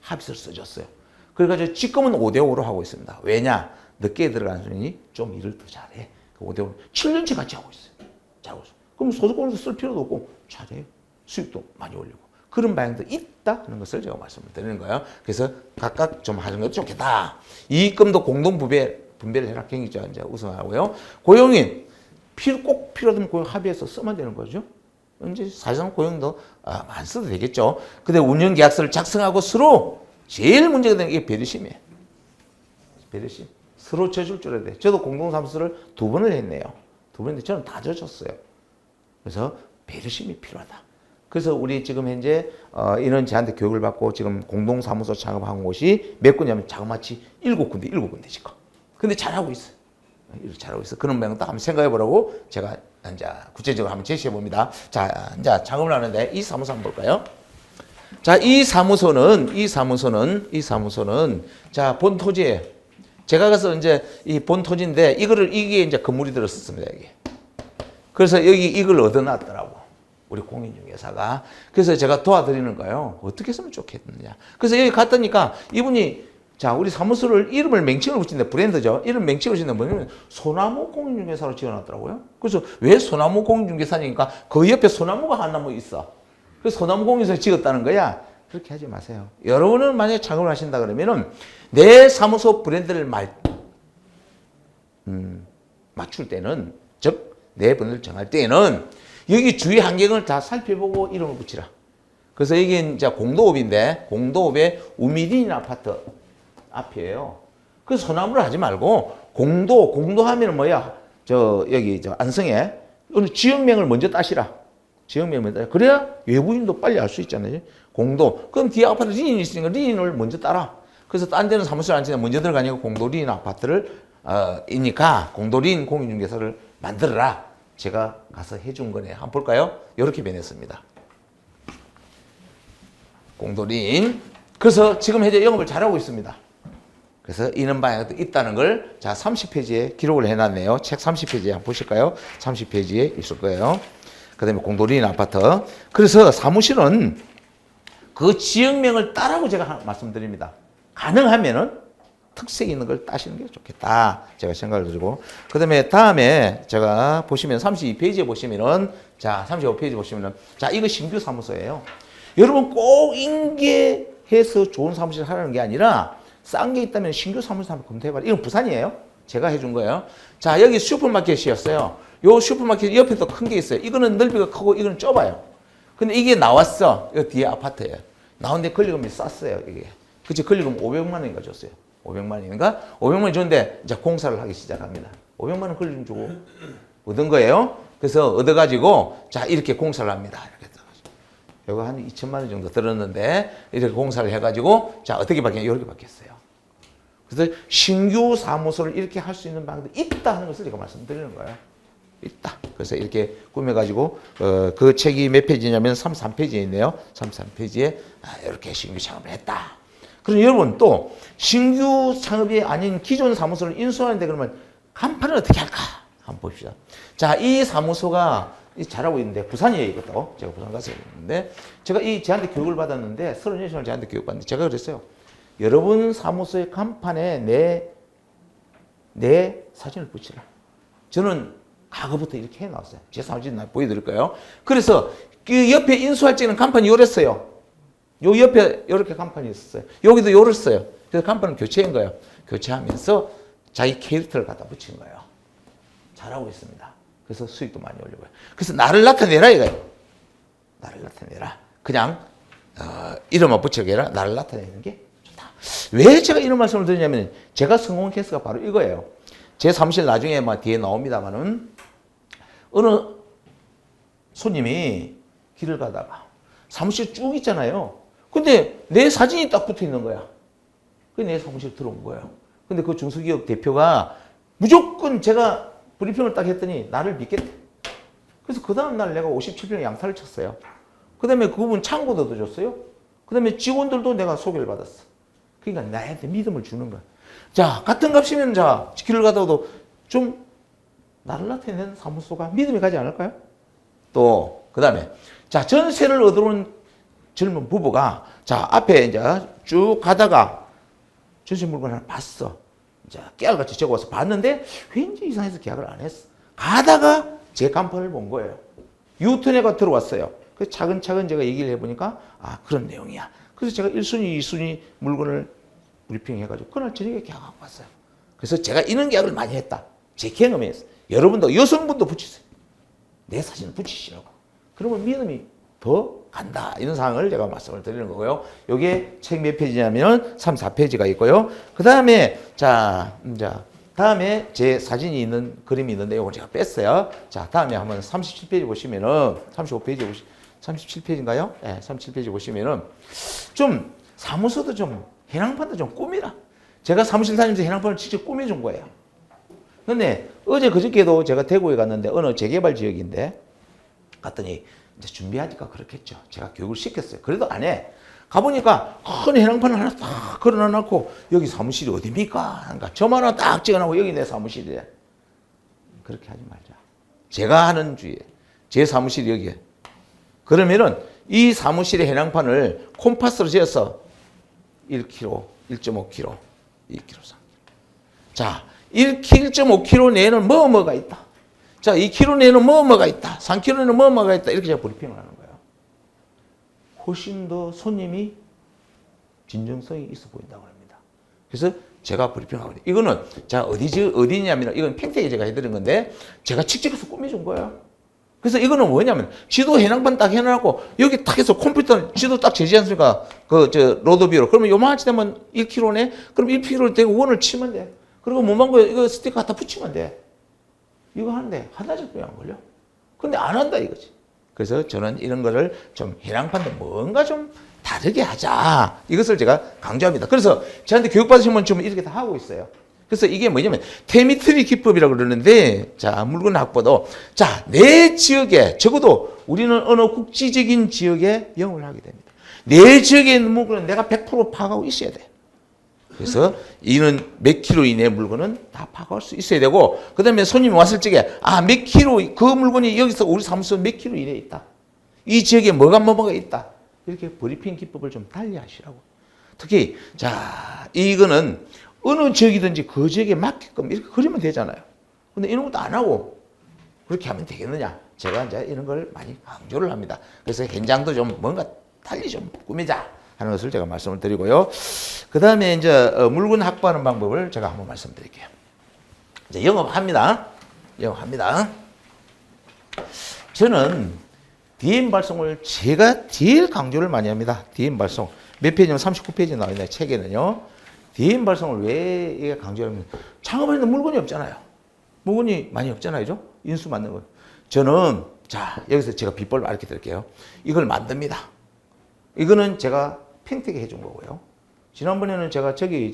합의서를 써줬어요. 그래가지고 지금은 5대5로 하고 있습니다. 왜냐? 늦게 들어간 분이 좀 일을 더 잘해. 5대5로 7년째 같이 하고 있어요. 그럼 소득공도 쓸 필요도 없고 잘해요. 수익도 많이 올리고. 그런 방향도 있다 하는 것을 제가 말씀을 드리는 거예요. 그래서 각각 좀 하는 것도 좋겠다. 이익금도 공동 분배를 해라. 경기자 이제 우선하고요. 고용인 꼭 필요하다면 고용 합의해서 쓰면 되는 거죠. 이제 사실상 고용도 안 써도 되겠죠. 근데 운영계약서를 작성하고 서로 제일 문제가 되는 게 배려심이에요. 배려심. 서로 져줄 줄 알아야 돼. 저도 공동사무소를 2번을 했네요. 2번 했는데 저는 다 져줬어요. 그래서 배려심이 필요하다. 그래서 우리 지금 현재 이런 저한테 교육을 받고 지금 공동사무소 창업한 곳이 몇 군데냐면 자그마치 7군데 지금. 근데 잘하고 있어요. 이렇게 잘하고 있어. 그런 방향 딱 한번 생각해 보라고 제가 이제 구체적으로 한번 제시해 봅니다. 자, 이제 작업을 하는데 이 사무소 한번 볼까요? 자, 이 사무소는 자, 본 토지예요. 제가 가서 이제 이 본 토지인데 이게 이제 건물이 들었습니다, 여기. 그래서 여기 이걸 얻어놨더라고. 우리 공인중개사가. 그래서 제가 도와드리는 거예요. 어떻게 했으면 좋겠느냐. 그래서 여기 갔더니까 이분이 자, 우리 사무소를 이름을 맹칭을 붙인데 브랜드죠. 이름 맹칭을 붙인데 뭐냐면 소나무 공인중개사로 지어놨더라고요. 그래서 왜 소나무 공인중개사니까 그 옆에 소나무가 한 나무 있어. 그래서 소나무 공인중개사 지었다는 거야. 그렇게 하지 마세요. 여러분은 만약에 창업을 하신다 그러면은 내 사무소 브랜드를 맞출 때는 즉 내 브랜드를 정할 때는 여기 주위 환경을 다 살펴보고 이름을 붙이라. 그래서 이게 이제 공도읍인데 공도읍의 우미딘 아파트 앞이에요. 그 소나무를 하지 말고 공도 하면은 뭐야? 여기 안성에 어느 지역명을 먼저 따시라. 지역명을 먼저 따라. 그래야 외부인도 빨리 알 수 있잖아요. 공도. 그럼 뒤에 아파트 리인이 있으니까 리인을 먼저 따라. 그래서 딴 데는 사무실 안 치냐 먼저 들어가니까 공도 리인 아파트를 이니까 공도 리인 공인중개사를 만들어라. 제가 가서 해준 거네. 한번 볼까요? 이렇게 변했습니다. 공도 리인. 그래서 지금 현재 영업을 잘하고 있습니다. 그래서 이런 방향도 있다는 걸 자 30페이지에 기록을 해놨네요. 책 30페이지에 한번 보실까요? 30페이지에 있을 거예요. 그 다음에 공도 리인 아파트. 그래서 사무실은 그 지역명을 따라고 제가 말씀드립니다. 가능하면은 특색 있는 걸 따시는 게 좋겠다. 제가 생각을 드리고. 그 다음에 제가 보시면 32페이지에 보시면은 자 35페이지 보시면은 자 이거 신규 사무소예요. 여러분 꼭 인계해서 좋은 사무실 하라는 게 아니라 싼 게 있다면 신규 사무실 한번 검토해봐라. 이건 부산이에요. 제가 해준 거예요. 자 여기 슈퍼마켓이었어요. 요 슈퍼마켓 옆에 또 큰 게 있어요. 이거는 넓이가 크고 이거는 좁아요. 근데 이게 나왔어. 이 뒤에 아파트예요. 나오는데 권리금이 쌌어요. 이게. 그치 권리금 500만 원인가 줬어요. 500만 원인가? 500만 원 줬는데 이제 공사를 하기 시작합니다. 500만 원 권리금 주고 얻은 거예요. 그래서 얻어가지고 자 이렇게 공사를 합니다. 이렇게 이거 한 2천만 원 정도 들었는데 이렇게 공사를 해가지고 자 어떻게 바뀌냐 이렇게 바뀌었어요. 그래서 신규 사무소를 이렇게 할 수 있는 방법이 있다 하는 것을 제가 말씀드리는 거예요. 있다. 그래서 이렇게 꾸며가지고 그 책이 몇 페이지냐면 33페이지에 있네요. 33페이지에 이렇게 신규 창업을 했다. 그럼 여러분 또 신규 창업이 아닌 기존 사무소를 인수하는데 그러면 간판을 어떻게 할까? 한번 봅시다. 자, 이 사무소가 잘하고 있는데 부산이에요 이것도. 제가 부산 가서 있는데 제가 제한테 교육을 받았는데 36시간을 제한테 교육 받는데 제가 그랬어요. 여러분 사무소의 간판에 내 사진을 붙이라. 저는 과거부터 이렇게 해놨어요. 제 사진 보여드릴 거예요. 그래서 그 옆에 인수할 때는 간판이 요랬어요. 요 옆에 이렇게 간판이 있었어요. 여기도 요랬어요. 그래서 간판을 교체한 거예요. 교체하면서 자기 캐릭터를 갖다 붙인 거예요. 잘하고 있습니다. 그래서 수익도 많이 올리고요. 그래서 나를 나타내라 이거예요. 나를 나타내라. 그냥 이름만 붙이는 게 아니라 나를 나타내는 게 좋다. 왜 제가 이런 말씀을 드리냐면 제가 성공 케이스가 바로 이거예요. 제 사무실 나중에 막 뒤에 나옵니다만은 어느 손님이 길을 가다가 사무실 쭉 있잖아요. 근데 내 사진이 딱 붙어 있는 거야. 그게 내 사무실 들어온 거예요. 근데 그 중소기업 대표가 무조건 제가 브리핑을 딱 했더니 나를 믿겠대. 그래서 그 다음날 내가 57평 양사를 쳤어요. 그 다음에 그분 창고도 더 줬어요. 그 다음에 직원들도 내가 소개를 받았어. 그러니까 나한테 믿음을 주는 거야. 자, 같은 값이면 자, 길을 가다가도 좀 나를 나타내는 사무소가 믿음이 가지 않을까요? 또, 그 다음에, 자, 전세를 얻어온 젊은 부부가, 자, 앞에 이제 쭉 가다가 전세 물건 하나 봤어. 이제 깨알같이 적어와서 봤는데 왠지 이상해서 계약을 안 했어. 가다가 제 간판을 본 거예요. 유턴해가 들어왔어요. 그래서 차근차근 제가 얘기를 해보니까, 아, 그런 내용이야. 그래서 제가 1순위, 2순위 물건을 브리핑 해가지고 그날 저녁에 계약하고 왔어요. 그래서 제가 이런 계약을 많이 했다. 제 경험에 있어요. 여러분도 여성분도 붙이세요. 내 사진을 붙이시라고. 그러면 믿음이 더 간다. 이런 상황을 제가 말씀을 드리는 거고요. 요게 책 몇 페이지냐면 34페이지가 있고요. 그 다음에 다음에 제 사진이 있는 그림이 있는데 이걸 제가 뺐어요. 자, 다음에 한번 37페이지 보시면은 37페이지인가요? 네, 37페이지 보시면은 좀 사무소도 좀 해랑판도 좀 꾸미라. 제가 사무실 다니면서 해랑판을 직접 꾸며준 거예요. 근데 어제 그저께도 제가 대구에 갔는데 어느 재개발 지역인데 갔더니 이제 준비하니까 그렇겠죠. 제가 교육을 시켰어요. 그래도 안 해. 가보니까 큰 해랑판을 하나 딱 걸어놔놓고 여기 사무실이 어디입니까? 그러니까 점 하나 딱 찍어놓고 여기 내 사무실이래. 그렇게 하지 말자. 제가 하는 주에 제 사무실이 여기에. 그러면은 이 사무실의 해랑판을 콤파스로 재어서 1kg, 1.5kg, 2kg, 3kg. 자, 1.5kg 내에는 뭐가 있다. 자, 2kg 내에는 뭐가 있다. 3kg는 뭐가 있다. 이렇게 제가 브리핑을 하는 거예요. 훨씬 더 손님이 진정성이 있어 보인다고 합니다. 그래서 제가 브리핑하거든요. 이거는 자 어디냐면 이건 팽택에 제가 해드린 건데 제가 직접 해서 꾸며준 거예요. 그래서 이거는 뭐냐면 지도 해낭판 딱 해놔고 여기 딱 해서 컴퓨터 지도 딱 제지 않습니까? 로드뷰로. 그러면 요만치 되면 1km네? 그럼 1km 되고 원을 치면 돼. 그리고 문방구에 이거 스티커 갖다 붙이면 돼. 이거 하는데 하나씩 안 걸려. 근데 안 한다 이거지. 그래서 저는 이런 거를 좀 해낭판도 뭔가 좀 다르게 하자. 이것을 제가 강조합니다. 그래서 저한테 교육받으신 분 좀 이렇게 다 하고 있어요. 그래서 이게 뭐냐면 테미트리 기법이라고 그러는데, 자, 물건 확보도, 자, 내 지역에, 적어도 우리는 어느 국지적인 지역에 영업을 하게 됩니다. 내 지역에 있는 물건은 내가 100% 파악하고 있어야 돼. 그래서 이는 몇 킬로 이내 물건은 다 파악할 수 있어야 되고, 그 다음에 손님이 왔을 적에, 몇 킬로, 그 물건이 여기서 우리 사무소 몇 킬로 이내에 있다. 이 지역에 뭐가 있다. 이렇게 브리핑 기법을 좀 달리 하시라고. 특히, 자, 이거는 어느 지역이든지 그 지역에 맞게끔 이렇게 그리면 되잖아요. 근데 이런 것도 안 하고 그렇게 하면 되겠느냐. 제가 이제 이런 걸 많이 강조를 합니다. 그래서 현장도 좀 뭔가 달리 좀 꾸미자 하는 것을 제가 말씀을 드리고요. 그 다음에 이제 물건 확보하는 방법을 제가 한번 말씀드릴게요. 이제 영업합니다. 저는 DM 발송을 제가 제일 강조를 많이 합니다. DM 발송. 몇 페이지면 39페이지 나와 있네요. 책에는요. DM 발송을 왜 강조하냐면 창업하는데 물건이 없잖아요. 물건이 많이 없잖아요. 그죠? 인수 맞는 거. 저는 자 여기서 제가 비법을 알려 드릴게요. 이걸 만듭니다. 이거는 제가 팽택에 해준 거고요. 지난번에는 제가 저기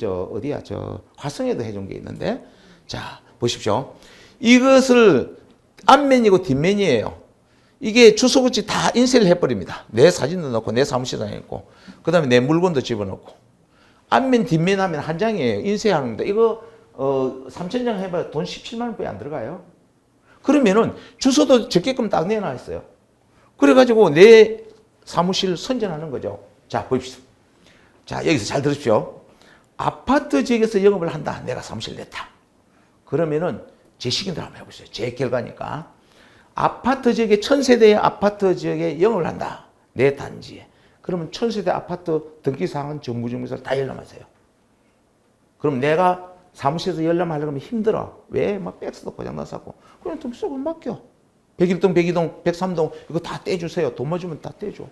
화성에도 해준 게 있는데, 자 보십시오. 이것을 앞면이고 뒷면이에요. 이게 주소같이 다 인쇄를 해버립니다. 내 사진도 넣고 내 사무실에 있고, 그 다음에 내 물건도 집어넣고. 앞면 뒷면 하면 한 장이에요. 인쇄하는데 이거 3,000장 해봐야 돈 17만 원밖에 안 들어가요. 그러면은 주소도 적게끔 딱 내놔 있어요. 그래가지고 내 사무실 선전하는 거죠. 자 보십시오. 자 여기서 잘 들으십시오. 아파트 지역에서 영업을 한다. 내가 사무실 냈다. 그러면은 제 시간대로 한번 해보세요. 제 결과니까. 아파트 지역에 1000세대의 아파트 지역에 영업을 한다. 내 단지에. 그러면 1000세대 아파트 등기사항은 정부증명서를 다 열람하세요. 그럼 내가 사무실에서 열람하려면 힘들어. 왜? 막 백스도 고장나서 그냥 등기소를 맡겨. 101동, 102동, 103동 이거 다 떼주세요. 돈만 주면 다 떼줘.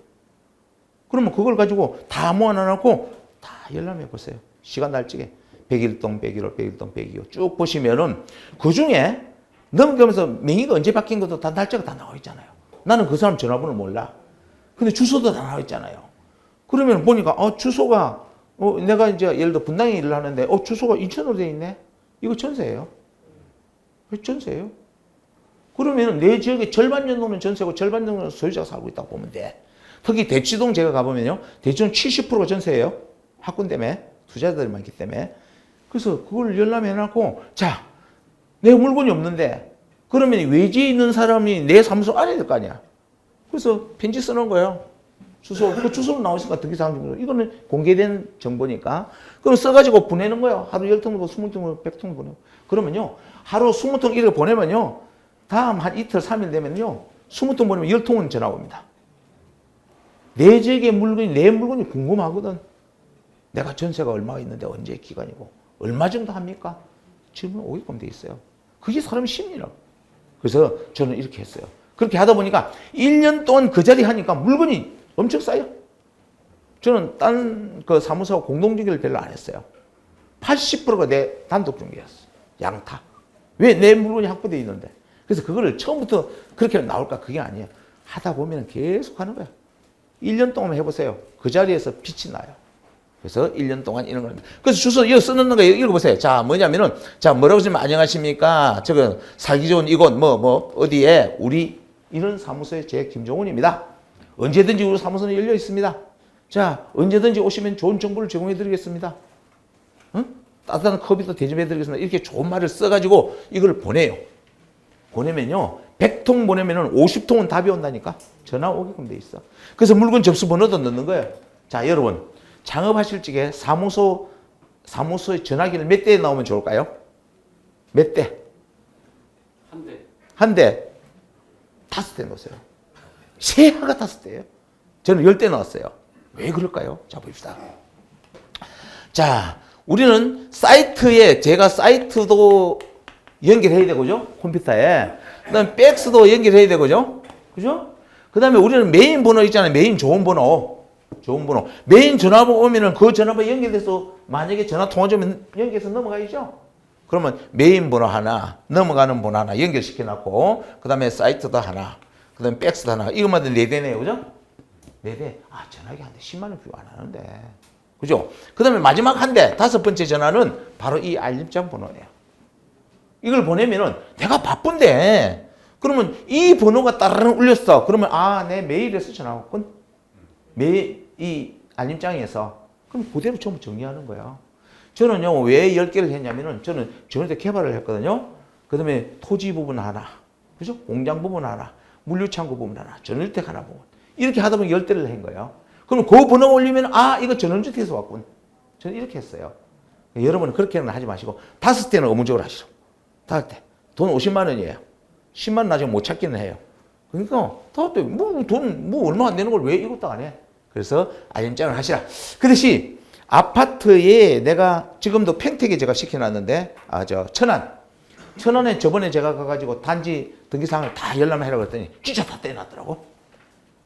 그러면 그걸 가지고 다 모아놔놓고 다 열람해 보세요. 시간 날짜에 101동, 101호, 101동, 102호 쭉 보시면은 그 중에 넘겨면서 명의가 언제 바뀐 것도 다 날짜가 다 나와 있잖아요. 나는 그 사람 전화번호 몰라. 근데 주소도 다 나와 있잖아요. 그러면 보니까 주소가 내가 이제 예를 들어 분당에 일을 하는데 주소가 인천으로 돼 있네. 이거 전세예요. 왜 전세예요? 그러면 내 지역의 절반 정도는 전세고 절반 정도는 소유자가 살고 있다고 보면 돼. 특히 대치동 제가 가보면요. 대치동 70%가 전세예요. 학군 때문에 투자자들이 많기 때문에. 그래서 그걸 열람해놨고 자 내 물건이 없는데 그러면 외지에 있는 사람이 내 사무소 알아야 될 거 아니야. 그래서 편지 써놓은 거예요. 주소, 그 주소로 나오니까 등기사항 증거. 이거는 공개된 정보니까. 그럼 써가지고 보내는 거예요. 하루 10통, 20통, 100통 보내고. 그러면요. 하루 20통 이렇게 보내면요. 다음 한 이틀, 3일 되면요. 20통 보내면 10통은 전화 옵니다. 내 지역의 물건이, 내 물건이 궁금하거든. 내가 전세가 얼마가 있는데 언제 기간이고, 얼마 정도 합니까? 질문 오게끔 돼 있어요. 그게 사람 심리라고. 그래서 저는 이렇게 했어요. 그렇게 하다 보니까 1년 동안 그 자리 하니까 물건이 엄청 쌓여. 저는 딴 그 사무소 공동중개를 별로 안 했어요. 80%가 내 단독 중개였어. 양타. 왜? 내 물건이 확보되어 있는데. 그래서 그거를 처음부터 그렇게 나올까? 그게 아니에요. 하다 보면 계속 하는 거야. 1년 동안 해보세요. 그 자리에서 빛이 나요. 그래서 1년 동안 이런 겁니다. 그래서 주소 이거 써놓는 거 읽어보세요. 자, 뭐냐면은, 자, 뭐라고 지금 안녕하십니까? 저거 살기 좋은 이곳, 어디에 우리 이런 사무소의 제 김종훈입니다. 언제든지 우리 사무소는 열려 있습니다. 자, 언제든지 오시면 좋은 정보를 제공해 드리겠습니다. 응? 따뜻한 커피도 대접해 드리겠습니다. 이렇게 좋은 말을 써가지고 이걸 보내요. 보내면요. 100통 보내면은 50통은 답이 온다니까. 전화 오게끔 돼 있어. 그래서 물건 접수 번호도 넣는 거예요. 자, 여러분. 창업하실 적에 사무소의 전화기를 몇 대에 나오면 좋을까요? 몇 대? 한 대. 한 대. 5대 넣으세요. 세하가 5대예요. 저는 10대 넣었어요. 왜 그럴까요? 자, 봅시다. 자, 우리는 사이트에, 제가 사이트도 연결해야 되고죠. 컴퓨터에. 그 다음에 백스도 연결해야 되고죠. 그죠? 그 다음에 우리는 메인 번호 있잖아요. 메인 좋은 번호. 좋은 번호. 메인 전화번호 오면은 그 전화번호 연결돼서 만약에 전화 통화 좀 연결해서 넘어가야죠. 그러면 메인 번호 하나, 넘어가는 번호 하나 연결시켜 놨고, 그 다음에 사이트도 하나, 그 다음에 백스도 하나. 이것만 해도 4대네요. 그죠? 4대. 아, 전화기 한 대 10만 원 비용 안 하는데. 그죠? 그 다음에 마지막 한 대, 5번째 전화는 바로 이 알림장 번호예요. 이걸 보내면은 내가 바쁜데, 그러면 이 번호가 따르릉 울렸어. 그러면 아, 내 메일에서 전화 왔군. 이 알림장에서. 그럼 그대로 전부 정리하는 거예요. 저는요, 왜 10개를 했냐면은 저는 전에 개발을 했거든요. 그 다음에 토지 부분 하나, 그죠? 공장 부분 하나, 물류창고 부분 하나, 전원주택 하나 부분. 이렇게 하다 보면 10대를 한 거예요. 그럼 그 번호 올리면 아, 이거 전원주택에서 왔군. 저는 이렇게 했어요. 여러분은 그렇게는 하지 마시고 5대는 의무적으로 하시죠. 5대. 돈 50만 원이에요. 10만 원 나중에 못 찾기는 해요. 그러니까 돈 얼마 안 되는 걸 왜 이것도 안 해? 그래서 알림장을 하시라. 그 대신 아파트에 내가 지금도 평택에 제가 시켜놨는데 천안에 저번에 제가 가가지고 단지 등기사항을 다 열람하라고 했더니 진짜 다 떼놨더라고.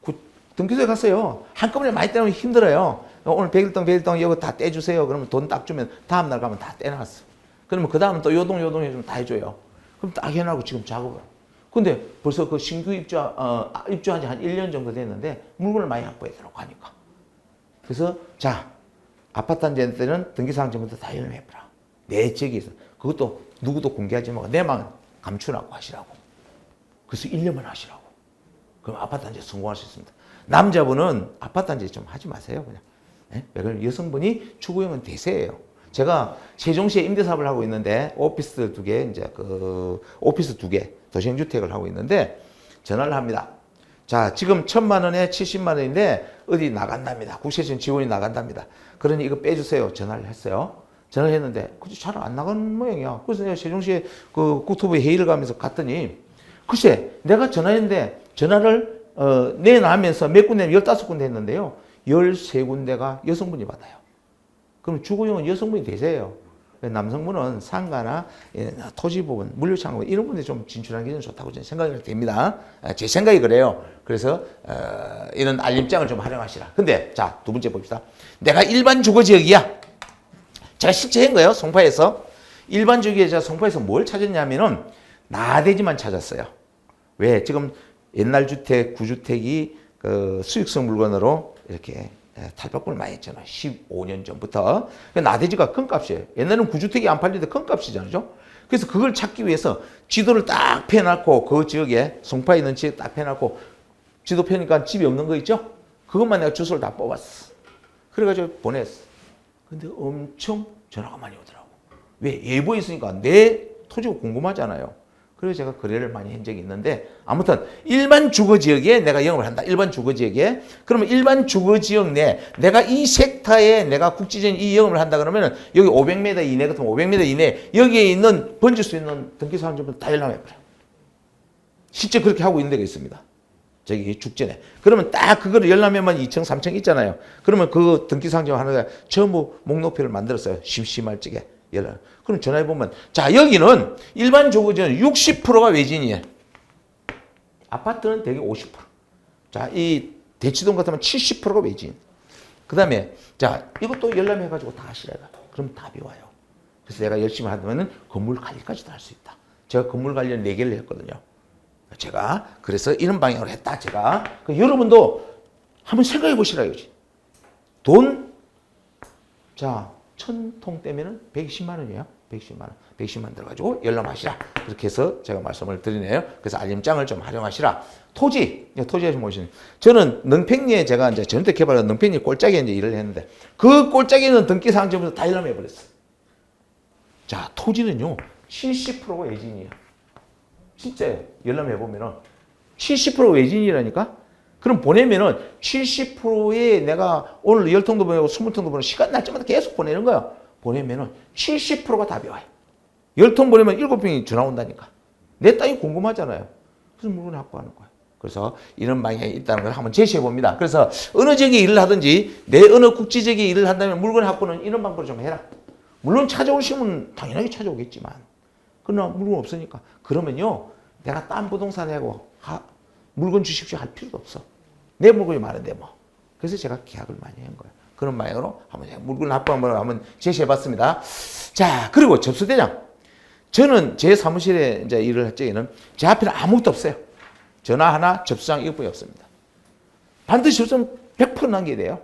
그 등기소에 갔어요. 한꺼번에 많이 떼면 힘들어요. 오늘 100일동 이거 다 떼주세요. 그러면 돈 딱 주면 다음날 가면 다 떼놨어. 그러면 그 다음은 또 요동 해주면 다 해줘요. 그럼 딱 해놔고 지금 작업을. 근데 벌써 그 신규 입주한 지 한 1년 정도 됐는데 물건을 많이 확보해더라고 하니까. 그래서 자, 아파트 단지한테는 등기사항 전부터 다 열람해보라. 내 책이 있어. 그것도 누구도 공개하지 말고 내만 감추라고 하시라고. 그래서 1년만 하시라고. 그럼 아파트 단지에 성공할 수 있습니다. 남자분은 아파트 단지에 좀 하지 마세요. 그냥. 네? 여성분이 추구형은 대세예요. 제가 세종시에 임대사업을 하고 있는데 오피스 2개, 이제 오피스 2개 도시행주택을 하고 있는데 전화를 합니다. 자, 지금 1,000만 원에 70만 원인데 어디 나간답니다. 국세청 지원이 나간답니다. 그러니 이거 빼주세요. 전화를 했어요. 전화를 했는데 잘 안 나가는 모양이야. 그래서 내가 세종시에 그 국토부에 회의를 가면서 갔더니 글쎄 내가 전화했는데 전화를 내놔하면서 몇 군데 15군데 했는데요. 13군데가 여성분이 받아요. 그럼 주거용은 여성분이 되세요. 남성분은 상가나 토지 부분, 물류창고 이런 분들이 좀 진출하는 게 좀 좋다고 저는 생각이 됩니다. 제 생각이 그래요. 그래서 이런 알림장을 좀 활용하시라. 근데 자, 2번째 봅시다. 내가 일반 주거지역이야. 제가 실제 한 거예요. 송파에서. 일반 주거지역에 제가 송파에서 뭘 찾았냐면은 나대지만 찾았어요. 왜? 지금 옛날 주택, 구주택이 그 수익성 물건으로 이렇게 탈바꿈을 많이 했잖아요. 15년 전부터. 나대지가 큰 값이에요. 옛날에는 구주택이 안 팔릴 때 큰 값이잖아요. 그래서 그걸 찾기 위해서 지도를 딱 펴놓고 그 지역에 송파에 있는 지역 딱 펴놓고 지도 펴니까 집이 없는 거 있죠? 그것만 내가 주소를 다 뽑았어. 그래가지고 보냈어. 근데 엄청 전화가 많이 오더라고. 왜? 예보에 있으니까 내 토지가 궁금하잖아요. 그래서 제가 거래를 많이 한 적이 있는데 아무튼 일반 주거지역에 내가 영업을 한다. 일반 주거지역에. 그러면 일반 주거지역 내 내가 이 섹터에 내가 국지적인 이 영업을 한다 그러면은 여기 500m 이내 같으면 500m 이내 여기에 있는 번질 수 있는 등기사항 전부 다 열람해버려. 실제 그렇게 하고 있는 데가 있습니다. 저기 죽전에. 그러면 딱 그거를 열람해만 2층, 3층 있잖아요. 그러면 그 등기사항 좀 하는데 전부 목록표를 만들었어요. 심심할 적에. 그럼 전화해보면, 자, 여기는 일반 주거지는 60%가 외진이에요. 아파트는 대개 50%. 자, 이 대치동 같으면 70%가 외진. 그 다음에, 자, 이것도 열람해가지고 다 하시래요. 그럼 답이 와요. 그래서 내가 열심히 하면은 건물 관리까지도 할 수 있다. 제가 건물 관련 4개를 했거든요. 제가, 그래서 이런 방향으로 했다, 제가. 여러분도 한번 생각해 보시라, 이거지. 자, 1,000통 떼면은 120만 원이에요. 120만 원. 120만 원 들어가지고 열람하시라. 그렇게 해서 제가 말씀을 드리네요. 그래서 알림장을 좀 활용하시라. 토지에 좀 오시는. 저는 능평리에 제가 이제 전원주택 개발한 능평리 꼴짝에 이제 일을 했는데 그 꼴짝에 있는 등기사항 전부 다 열람해 버렸어요. 자, 토지는요, 70%가 외진이에요. 진짜 열람해 보면은 70%가 외진이라니까? 그럼 보내면은 70%에 내가 오늘 10통도 보내고 20통도 보내고 시간 날 때마다 계속 보내는 거야. 보내면은 70%가 답이 와요. 10통 보내면 7병이 전화 온다니까. 내 땅이 궁금하잖아요. 그래서 물건을 확보하는 거예요. 그래서 이런 방향이 있다는 걸 한번 제시해 봅니다. 그래서 어느 지역에 일을 하든지 내 어느 국지적에 일을 한다면 물건 확보는 이런 방법으로 좀 해라. 물론 찾아오시면 당연하게 찾아오겠지만 그러나 물건 없으니까. 그러면요, 내가 딴 부동산하고 물건 주십시오 할 필요도 없어. 내 물건이 많은데 뭐. 그래서 제가 계약을 많이 한 거예요. 그런 방향으로 한번 물건 납부한 한번 제시해봤습니다. 자, 그리고 접수대장. 저는 제 사무실에 이제 일을 할 적에는 제 앞에는 아무것도 없어요. 전화 하나, 접수장 이것뿐이 없습니다. 반드시 접수장 100% 남겨야 돼요.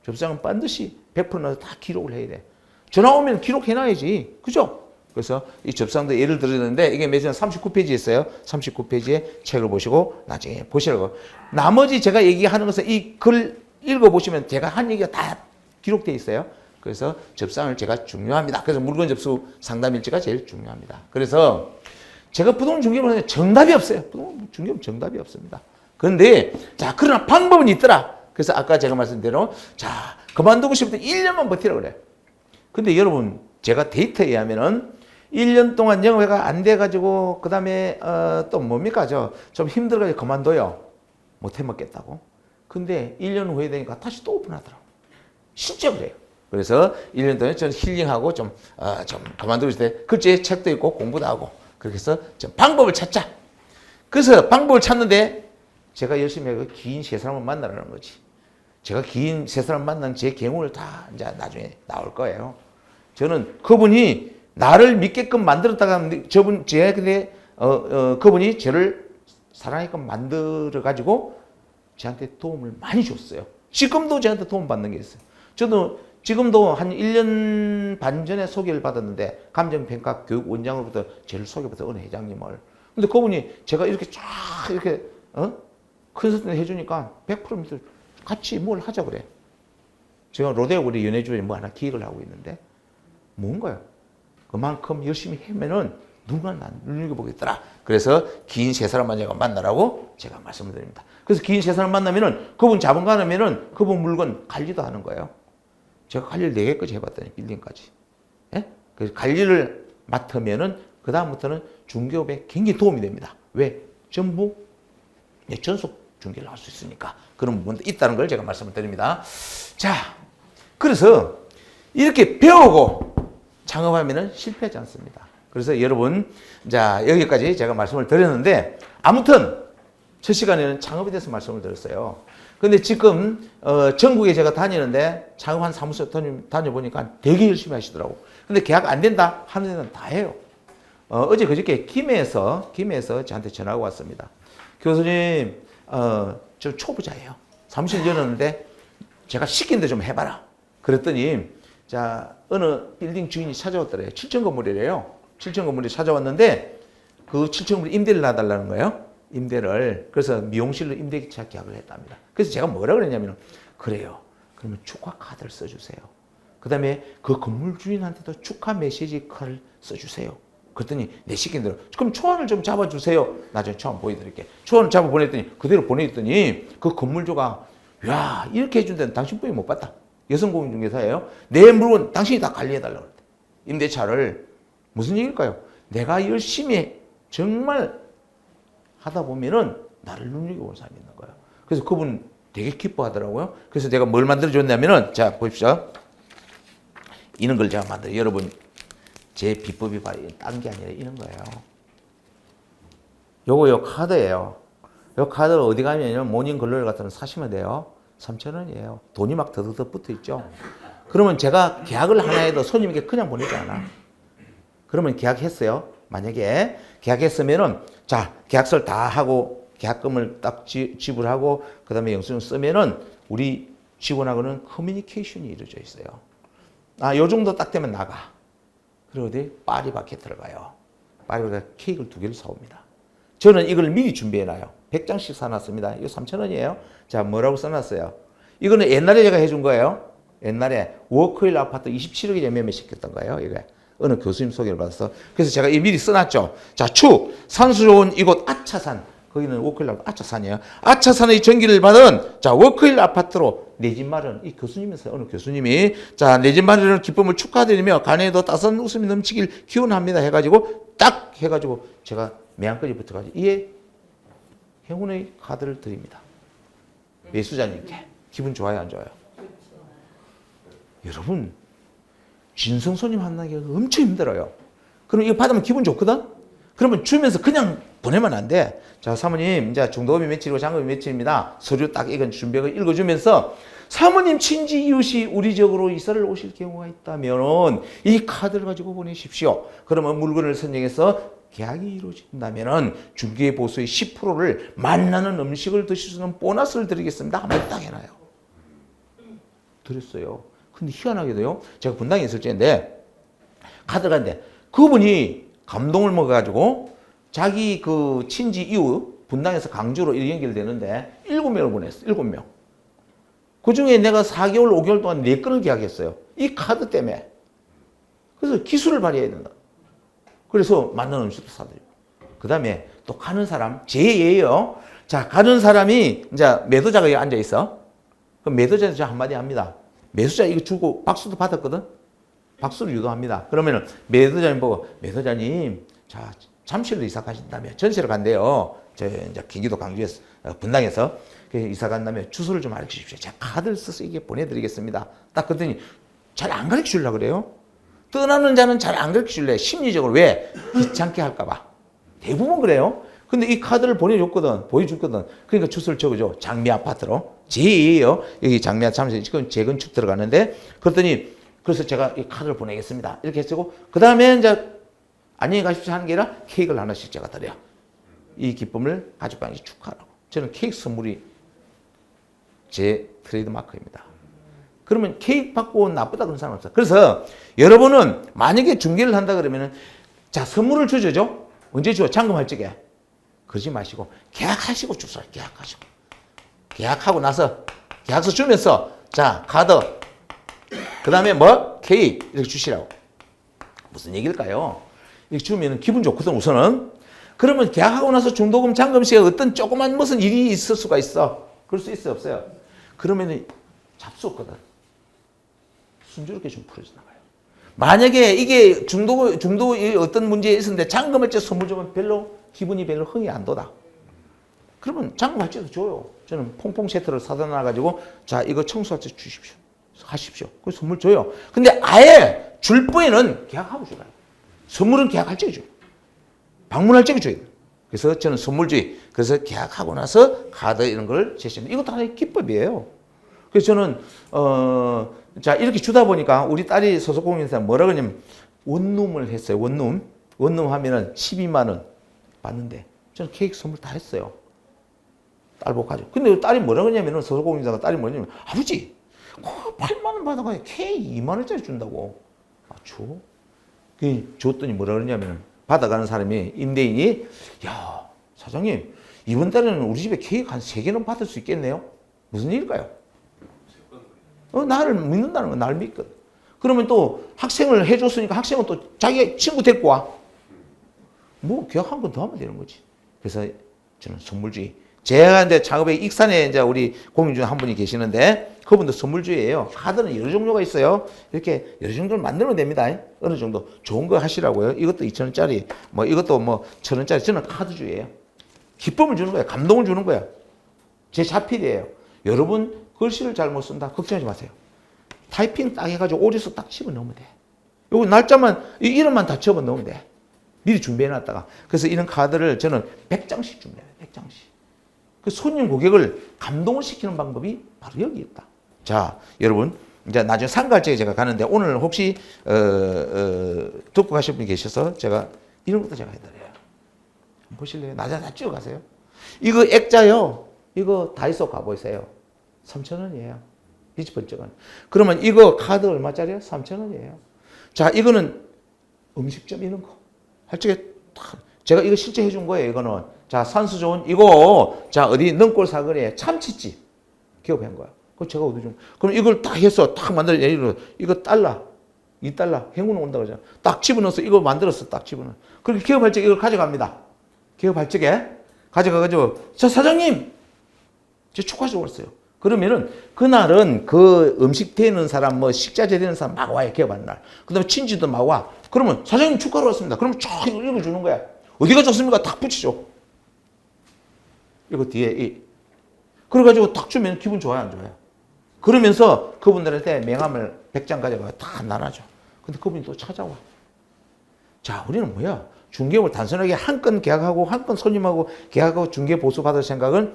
접수장은 반드시 100% 넣어서 다 기록을 해야 돼. 전화 오면 기록해놔야지. 그죠? 그래서 이 접수장도 예를 들었는데 이게 매년 39페이지에 있어요. 39페이지에 책을 보시고 나중에 보시라고. 나머지 제가 얘기하는 것은 이 글 읽어보시면 제가 한 얘기가 다 기록되어 있어요. 그래서 접수장을 제가 중요합니다. 그래서 물건 접수 상담일지가 제일 중요합니다. 그래서 제가 부동산 중개업은 정답이 없어요. 부동산 중개업은 정답이 없습니다. 그런데 자, 그러나 방법은 있더라. 그래서 아까 제가 말씀대로 자, 그만두고 싶을 때 1년만 버티라 그래요. 근데 여러분 제가 데이터에 의하면은 1년 동안 영업회가 안 돼가지고 그 다음에 또 뭡니까 좀 힘들어가지고 그만둬요. 못 해먹겠다고. 근데 1년 후에 되니까 다시 또 오픈하더라고. 진짜 그래요. 그래서 1년 동안 저는 힐링하고 좀 그만두고 있을 때 글쎄 책도 읽고 공부도 하고 그렇게 해서 좀 방법을 찾자. 그래서 방법을 찾는데 제가 열심히 하고 긴 세 사람을 만나라는 거지. 제가 긴 세 사람 만난 제 경우를 다 이제 나중에 나올 거예요. 저는 그분이 나를 믿게끔 만들었다가 그분이 저를 사랑하게끔 만들어가지고 저한테 도움을 많이 줬어요. 지금도 저한테 도움 받는 게 있어요. 저도 지금도 한 1년 반 전에 소개를 받았는데 감정평가 교육원장으로부터 저를 소개받은 어느 회장님을. 근데 그분이 제가 이렇게 쫙 이렇게 컨설팅 해주니까 100% 같이 뭘 하자 그래. 제가 로데오 우리 연예주에 뭐 하나 기획을 하고 있는데 뭔가요? 그만큼 열심히 하면은 누가 난 눈여겨보겠더라. 그래서 긴 세 사람 만나라고 제가 말씀을 드립니다. 그래서 긴 세 사람 만나면은 그분 자본가 하면은 그분 물건 관리도 하는 거예요. 제가 관리를 4개까지 해봤더니 빌딩까지. 예? 그래서 관리를 맡으면은 그다음부터는 중개업에 굉장히 도움이 됩니다. 왜? 전부 전속 중개를 할 수 있으니까. 그런 부분도 있다는 걸 제가 말씀을 드립니다. 자, 그래서 이렇게 배우고 창업하면은 실패하지 않습니다. 그래서 여러분, 자, 여기까지 제가 말씀을 드렸는데, 아무튼, 첫 시간에는 창업에 대해서 말씀을 드렸어요. 근데 지금, 전국에 제가 다니는데, 창업한 사무소 다녀보니까 되게 열심히 하시더라고. 근데 계약 안 된다 하는 데는 다 해요. 어제 그저께 김해에서 저한테 전화가 왔습니다. 교수님, 저 초보자예요. 사무실 열었는데, 제가 시킨 데 좀 해봐라. 그랬더니, 자, 어느 빌딩 주인이 찾아왔더래요. 7층 건물이래요. 7층 건물이 찾아왔는데 그 7층 건물 임대를 놔달라는 거예요. 임대를. 그래서 미용실로 임대차 계약을 했답니다. 그래서 제가 뭐라 그랬냐면 그래요. 그러면 축하 카드를 써주세요. 그 다음에 그 건물 주인한테도 축하 메시지 카드를 써주세요. 그랬더니 내 시킨 대로 그럼 초안을 좀 잡아주세요. 나중에 초안 보여드릴게. 초안을 잡아 보냈더니 그대로 보냈더니 그 건물주가 야 이렇게 해준다는 당신뿐이 못 봤다. 여성공인중개사예요. 내 물건 당신이 다 관리해달라고 그랬대. 임대차를. 무슨 얘기일까요? 내가 열심히 정말 하다 보면은 나를 눈여겨보는 사람이 있는 거예요. 그래서 그분 되게 기뻐하더라고요. 그래서 내가 뭘 만들어줬냐면은, 자, 보십시오. 이런 걸 제가 만들어요. 여러분, 제 비법이 바로 딴 게 아니라 이런 거예요. 요거 카드예요. 요 카드를 어디 가면 모닝 글로리 같은 거 사시면 돼요. 3,000원이에요. 돈이 막 더덕 붙어 있죠. 그러면 제가 계약을 하나 해도 손님에게 그냥 보내지 않아. 그러면 계약했어요. 만약에 계약했으면은 자 계약서를 다 하고 계약금을 딱 지불하고 그 다음에 영수증 쓰면은 우리 직원하고는 커뮤니케이션이 이루어져 있어요. 아, 요 정도 딱 되면 나가. 그리고 어디 파리바게트를 가요. 파리바게트 케이크를 2개를 사옵니다. 저는 이걸 미리 준비해놔요. 100장씩 사놨습니다. 이거 3,000원이에요. 자, 뭐라고 써놨어요? 이거는 옛날에 제가 해준 거예요. 옛날에 워크힐 아파트 27억에 매매시켰던 거예요. 이게. 어느 교수님 소개를 받아서. 그래서 제가 이 미리 써놨죠. 자, 산수 좋은 이곳 아차산. 거기는 워크힐 아파트 아차산이에요. 아차산의 전기를 받은 자, 워크힐 아파트로 내 집 마련. 이 교수님이었어요. 어느 교수님이. 자, 내 집 마련을 기쁨을 축하드리며 간에도 따스한 웃음이 넘치길 기원합니다. 해가지고 딱 해가지고 제가 매한까지 붙어가지고 이에 행운의 카드를 드립니다. 매수자님께. 기분 좋아요, 안 좋아요? 여러분, 진성 손님 만나기가 엄청 힘들어요. 그럼 이거 받으면 기분 좋거든? 그러면 주면서 그냥 보내면 안 돼. 자, 사모님, 이제 중도금이 며칠이고 잔금이 며칠입니다. 서류 딱 이건 준비하고 읽어주면서 사모님 친지 이웃이 우리 지역으로 이사를 오실 경우가 있다면은 이 카드를 가지고 보내십시오. 그러면 물건을 선정해서 계약이 이루어진다면은 중개 보수의 10%를 만나는 음식을 드실 수 있는 보너스를 드리겠습니다. 한번 딱 해놔요. 드렸어요. 근데 희한하게도요. 제가 분당에 있을 때인데 카드가 있는데 그분이 감동을 먹어가지고 자기 그 친지 이웃 분당에서 강주로 연결되는데 7명을 보냈어. 7명. 그 중에 내가 4개월, 5개월 동안 4건을 계약했어요. 이 카드 때문에. 그래서 기술을 발휘해야 된다. 그래서 맞는 음식도 사드리고. 그 다음에 또 가는 사람, 제 예예요. 자, 가는 사람이 이제 매도자가 여기 앉아 있어. 그럼 매도자한테 저 한마디 합니다. 매수자 이거 주고 박수도 받았거든? 박수를 유도합니다. 그러면은 매도자님 보고, 매도자님, 자, 잠실로 이사 가신다며. 전세로 간대요. 저 이제 경기도 강주에서, 분당에서. 이사 간다면 주소를 좀 알려 주십시오. 제가 카드를 써서 이게 보내드리겠습니다. 딱 그랬더니 잘 안 가르쳐 주려고 그래요. 떠나는 자는 잘 안 가르쳐 줄래. 심리적으로 왜? 귀찮게 할까봐. 대부분 그래요. 근데 이 카드를 보여줬거든. 그러니까 주소를 적어줘. 장미 아파트로. 제2예요. 여기 장미 아파트 지금 재건축 들어가는데. 그랬더니 그래서 제가 이 카드를 보내겠습니다. 이렇게 쓰고 그 다음에 이제 안녕히 가십시오 하는 게 아니라 케이크를 하나씩 제가 드려요. 이 기쁨을 가족과 축하하라고. 저는 케이크 선물이 제 트레이드 마크입니다. 그러면 케이크 받고 나쁘다 그런 사람 없어요. 그래서 여러분은 만약에 중개를 한다 그러면은 자, 선물을 주죠. 언제 줘? 잔금할 적에. 그러지 마시고 계약하시고 주세요. 계약하시고. 계약하고 나서 계약서 주면서 자, 카드. 그다음에 뭐? 케이크 이렇게 주시라고. 무슨 얘기일까요? 이렇게 주면 기분 좋거든, 우선은. 그러면 계약하고 나서 중도금 잔금 시에 어떤 조그만 무슨 일이 있을 수가 있어. 그럴 수 있어요, 없어요? 그러면은 잡수 없거든. 순조롭게 좀 풀어져 나가요. 만약에 이게 중도의 어떤 문제에 있었는데 잔금할 때 선물 주면 기분이 별로 흥이 안 돋아. 그러면 잔금할 때도 줘요. 저는 퐁퐁 세트를 사다 놔가지고 자, 이거 청소할 때 주십시오. 하십시오. 그 선물 줘요. 근데 아예 줄 바에는 계약하고 줘요. 선물은 계약할 적에 줘요. 방문할 적에 줘야 돼요. 그래서 저는 선물주의. 그래서 계약하고 나서 카드 이런 걸 제시합니다. 이것도 하나의 기법이에요. 그래서 저는 자, 이렇게 주다 보니까 우리 딸이 소속공인에서 뭐라 그러냐면 원룸을 했어요. 원룸. 원룸 하면은 12만 원 받는데 저는 케이크 선물 다 했어요. 딸 보고 가지고. 근데 딸이 뭐라 그러냐면은 소속공인사가 딸이 뭐냐면 아버지 8만 원 받아가야 케이크 2만 원짜리 준다고. 아, 줘? 그 줬더니 뭐라 그러냐면은 받아가는 사람이 임대인이 야, 사장님 이번 달에는 우리 집에 케이크 한 3개는 받을 수 있겠네요. 무슨 일일까요? 나를 믿는다는 건 나를 믿거든. 그러면 또 학생을 해줬으니까 학생은 또 자기 친구 데리고 와. 뭐 계약 한 건 더 하면 되는 거지. 그래서 저는 선물주의. 제가 이제 작업에 익산에 이제 우리 고민 중에 한 분이 계시는데 그분도 선물주의예요. 카드는 여러 종류가 있어요. 이렇게 여러 종류를 만들면 됩니다. 어느 정도 좋은 거 하시라고요. 이것도 2,000원짜리, 뭐 이것도 뭐 1,000원짜리. 저는 카드주의예요. 기쁨을 주는 거예요. 감동을 주는 거예요. 제 자필이에요. 여러분 글씨를 잘못 쓴다. 걱정하지 마세요. 타이핑 딱 해가지고 오리수 딱 집어넣으면 돼. 요거 날짜만, 이름만 다 집어넣으면 돼. 미리 준비해놨다가. 그래서 이런 카드를 저는 100장씩 준비해요. 100장씩. 그 손님 고객을 감동을 시키는 방법이 바로 여기 있다. 자, 여러분. 이제 나중에 상가할적에 제가 가는데 오늘 혹시, 듣고 가실 분이 계셔서 제가 이런 것도 제가 해드려요. 한번 보실래요? 나중에 다 찍어 가세요. 이거 액자요. 이거 다이소 가보세요. 3,000원이에요. 빛이 번쩍은. 그러면 이거 카드 얼마짜리예요? 3,000원이에요. 자, 이거는 음식점 이런 거. 할 적에 제가 이거 실제 해준 거예요. 이거는. 자, 산수 좋은 이거. 자, 어디 능골 사거리에 참치집 기업한 거야. 그거 제가 어디 좀. 그럼 이걸 딱 해서 딱 만들어. 이거 달러. 2달러. 행운 온다 그러잖아. 딱 집어넣어서 이거 만들었어. 딱 집어넣어. 그렇게 기업할 적에 이걸 가져갑니다. 기업할 적에 가져가가지고 자, 사장님. 제 축하해서 왔어요. 그러면은 그날은 그 음식 되는 사람, 뭐 식자재 되는 사람 막 와요. 개업하는 날. 그 다음에 친지도 막 와. 그러면 사장님 축하로 왔습니다. 그러면 쫙 읽어주는 거야. 어디가 좋습니까? 딱 붙이죠. 이거 뒤에 그래가지고 딱 주면 기분 좋아요, 안 좋아요? 그러면서 그분들한테 명함을 100장 가져가서 다 나눠줘. 근데 그분이 또 찾아와. 자, 우리는 뭐야? 중개업을 단순하게 한 건 계약하고 한 건 손님하고 계약하고 중개 보수 받을 생각은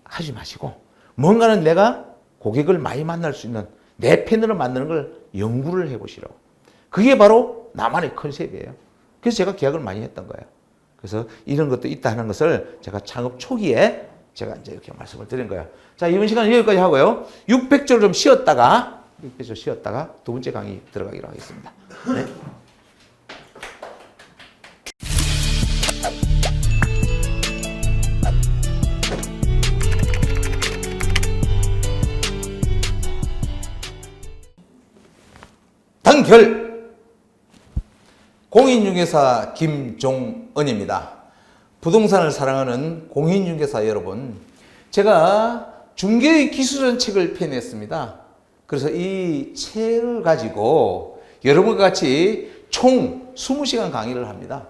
하지 마시고 뭔가는 내가 고객을 많이 만날 수 있는 내 패널을 만드는 걸 연구를 해보시라고. 그게 바로 나만의 컨셉이에요. 그래서 제가 계약을 많이 했던 거예요. 그래서 이런 것도 있다 하는 것을 제가 창업 초기에 제가 이제 이렇게 말씀을 드린 거예요. 자, 이번 시간은 여기까지 하고요. 600절 좀 쉬었다가 두 번째 강의 들어가기로 하겠습니다. 네. 단결! 공인중개사 김종은입니다. 부동산을 사랑하는 공인중개사 여러분, 제가 중개의 기술이라는 책을 펴냈습니다. 그래서 이 책을 가지고 여러분과 같이 총 20시간 강의를 합니다.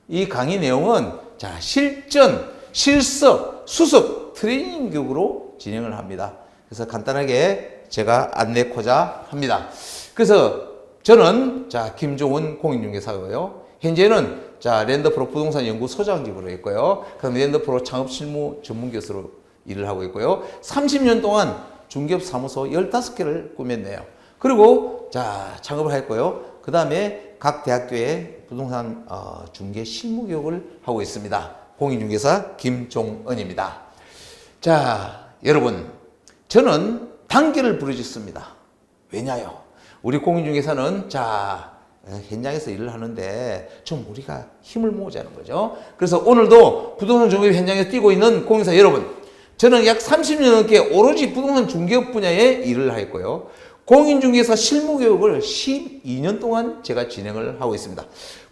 이 강의 내용은 자, 실전, 실습, 수습, 트레이닝 교육으로 진행을 합니다. 그래서 간단하게 제가 안내코자 합니다. 그래서 저는 자, 김종은 공인중개사고요. 현재는 자, 랜더프로 부동산 연구소장직으로 있고요. 그다음 랜더프로 창업실무 전문교수로 일을 하고 있고요. 30년 동안 중개업 사무소 15개를 꾸몄네요. 그리고 자, 창업을 했고요. 그다음에 각 대학교에 부동산 중개 실무 교육을 하고 있습니다. 공인중개사 김종은입니다. 자, 여러분, 저는 단계를 부르짖습니다. 왜냐요? 우리 공인중개사는 자, 현장에서 일을 하는데 좀 우리가 힘을 모으자는 거죠. 그래서 오늘도 부동산 중개업 현장에서 뛰고 있는 공인사 여러분, 저는 약 30년 넘게 오로지 부동산 중개업 분야에 일을 했고요. 공인중개사 실무교육을 12년 동안 제가 진행을 하고 있습니다.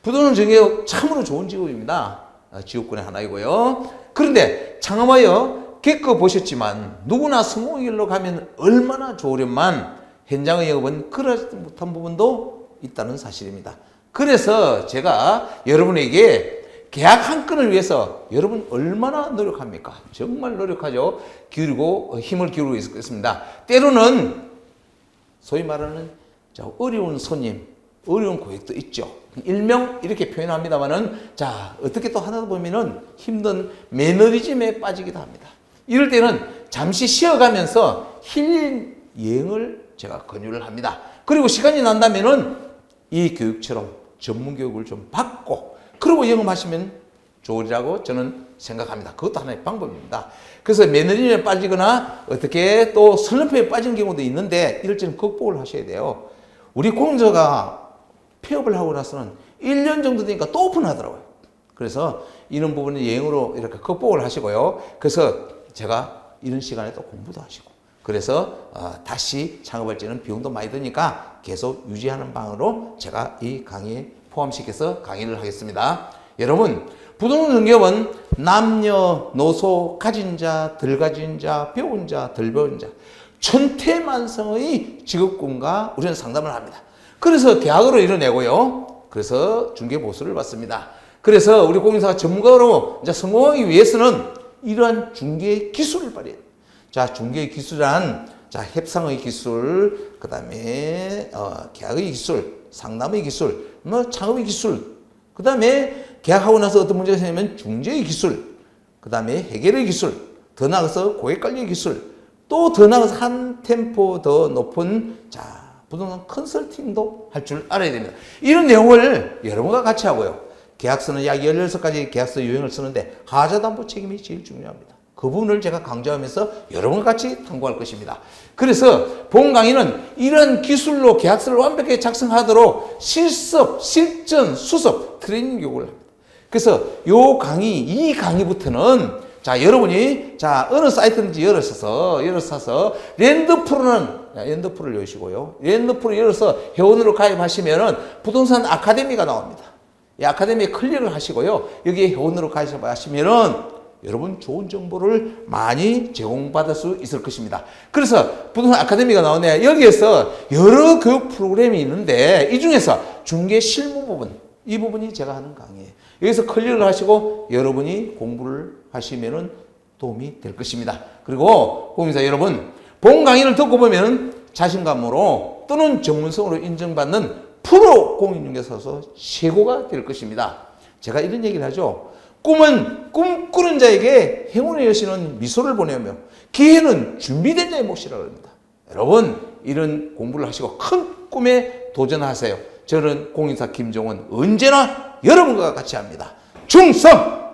부동산 중개업 참으로 좋은 직업입니다. 직업군의 하나이고요. 그런데 창업하여 겪어보셨지만 누구나 성공의 길로 가면 얼마나 좋으련만 현장의 영업은 그러지 못한 부분도 있다는 사실입니다. 그래서 제가 여러분에게 계약 한 건을 위해서 여러분 얼마나 노력합니까? 정말 노력하죠. 힘을 기울이고 있습니다. 때로는 소위 말하는 어려운 손님, 어려운 고객도 있죠. 일명 이렇게 표현합니다만은 자, 어떻게 또 하다 보면은 힘든 매너리즘에 빠지기도 합니다. 이럴 때는 잠시 쉬어가면서 힐링 여행을 제가 권유를 합니다. 그리고 시간이 난다면은 이 교육처럼 전문 교육을 좀 받고 그리고 영업하시면 좋으리라고 저는 생각합니다. 그것도 하나의 방법입니다. 그래서 매너리즘에 빠지거나 어떻게 또 슬럼프에 빠진 경우도 있는데 이럴 때는 극복을 하셔야 돼요. 우리 공인자가 폐업을 하고 나서는 1년 정도 되니까 또 오픈하더라고요. 그래서 이런 부분은 여행으로 이렇게 극복을 하시고요. 그래서 제가 이런 시간에 또 공부도 하시고 그래서 다시 창업할 때는 비용도 많이 드니까 계속 유지하는 방으로 제가 이 강의에 포함시켜서 강의를 하겠습니다. 여러분, 부동산 중개업은 남녀노소, 가진 자, 덜 가진 자, 배운 자, 덜 배운 자 천태만성의 직업군과 우리는 상담을 합니다. 그래서 계약으로 이뤄내고요. 그래서 중개보수를 받습니다. 그래서 우리 공인사가 전문가로 이제 성공하기 위해서는 이러한 중개 기술을 발휘해야 됩니다. 자, 중개의 기술은 자, 협상의 기술, 그 다음에 계약의 기술, 상담의 기술, 창업의 기술, 그 다음에 계약하고 나서 어떤 문제가 생기면 중재의 기술, 그 다음에 해결의 기술, 더 나아가서 고객관리의 기술, 또 더 나아가서 한 템포 더 높은 자, 부동산 컨설팅도 할 줄 알아야 됩니다. 이런 내용을 여러분과 같이 하고요. 계약서는 약 16가지 계약서 유형을 쓰는데 하자담보 책임이 제일 중요합니다. 그 부분을 제가 강조하면서 여러분과 같이 탐구할 것입니다. 그래서 본 강의는 이런 기술로 계약서를 완벽하게 작성하도록 실습, 실전, 수습, 트레이닝 교육을 합니다. 그래서 이 강의부터는 자, 여러분이 자, 어느 사이트든지 열어서 랜드프로를 여시고요. 랜드프로 열어서 회원으로 가입하시면은 부동산 아카데미가 나옵니다. 이 아카데미에 클릭을 하시고요. 여기에 회원으로 가입하시면은 여러분 좋은 정보를 많이 제공받을 수 있을 것입니다. 그래서 부동산 아카데미가 나오네요. 여기에서 여러 교육 프로그램이 있는데 이 중에서 중개 실무 부분, 이 부분이 제가 하는 강의예요. 여기서 클릭을 하시고 여러분이 공부를 하시면 도움이 될 것입니다. 그리고 공인사 여러분, 본 강의를 듣고 보면 자신감으로 또는 전문성으로 인정받는 100% 공인중개사로서 최고가 될 것입니다. 제가 이런 얘기를 하죠. 꿈은 꿈꾸는 자에게 행운의 여신은 미소를 보내며 기회는 준비된 자의 몫이라고 합니다. 여러분 이런 공부를 하시고 큰 꿈에 도전하세요. 저는 공인사 김종원 언제나 여러분과 같이 합니다. 충성!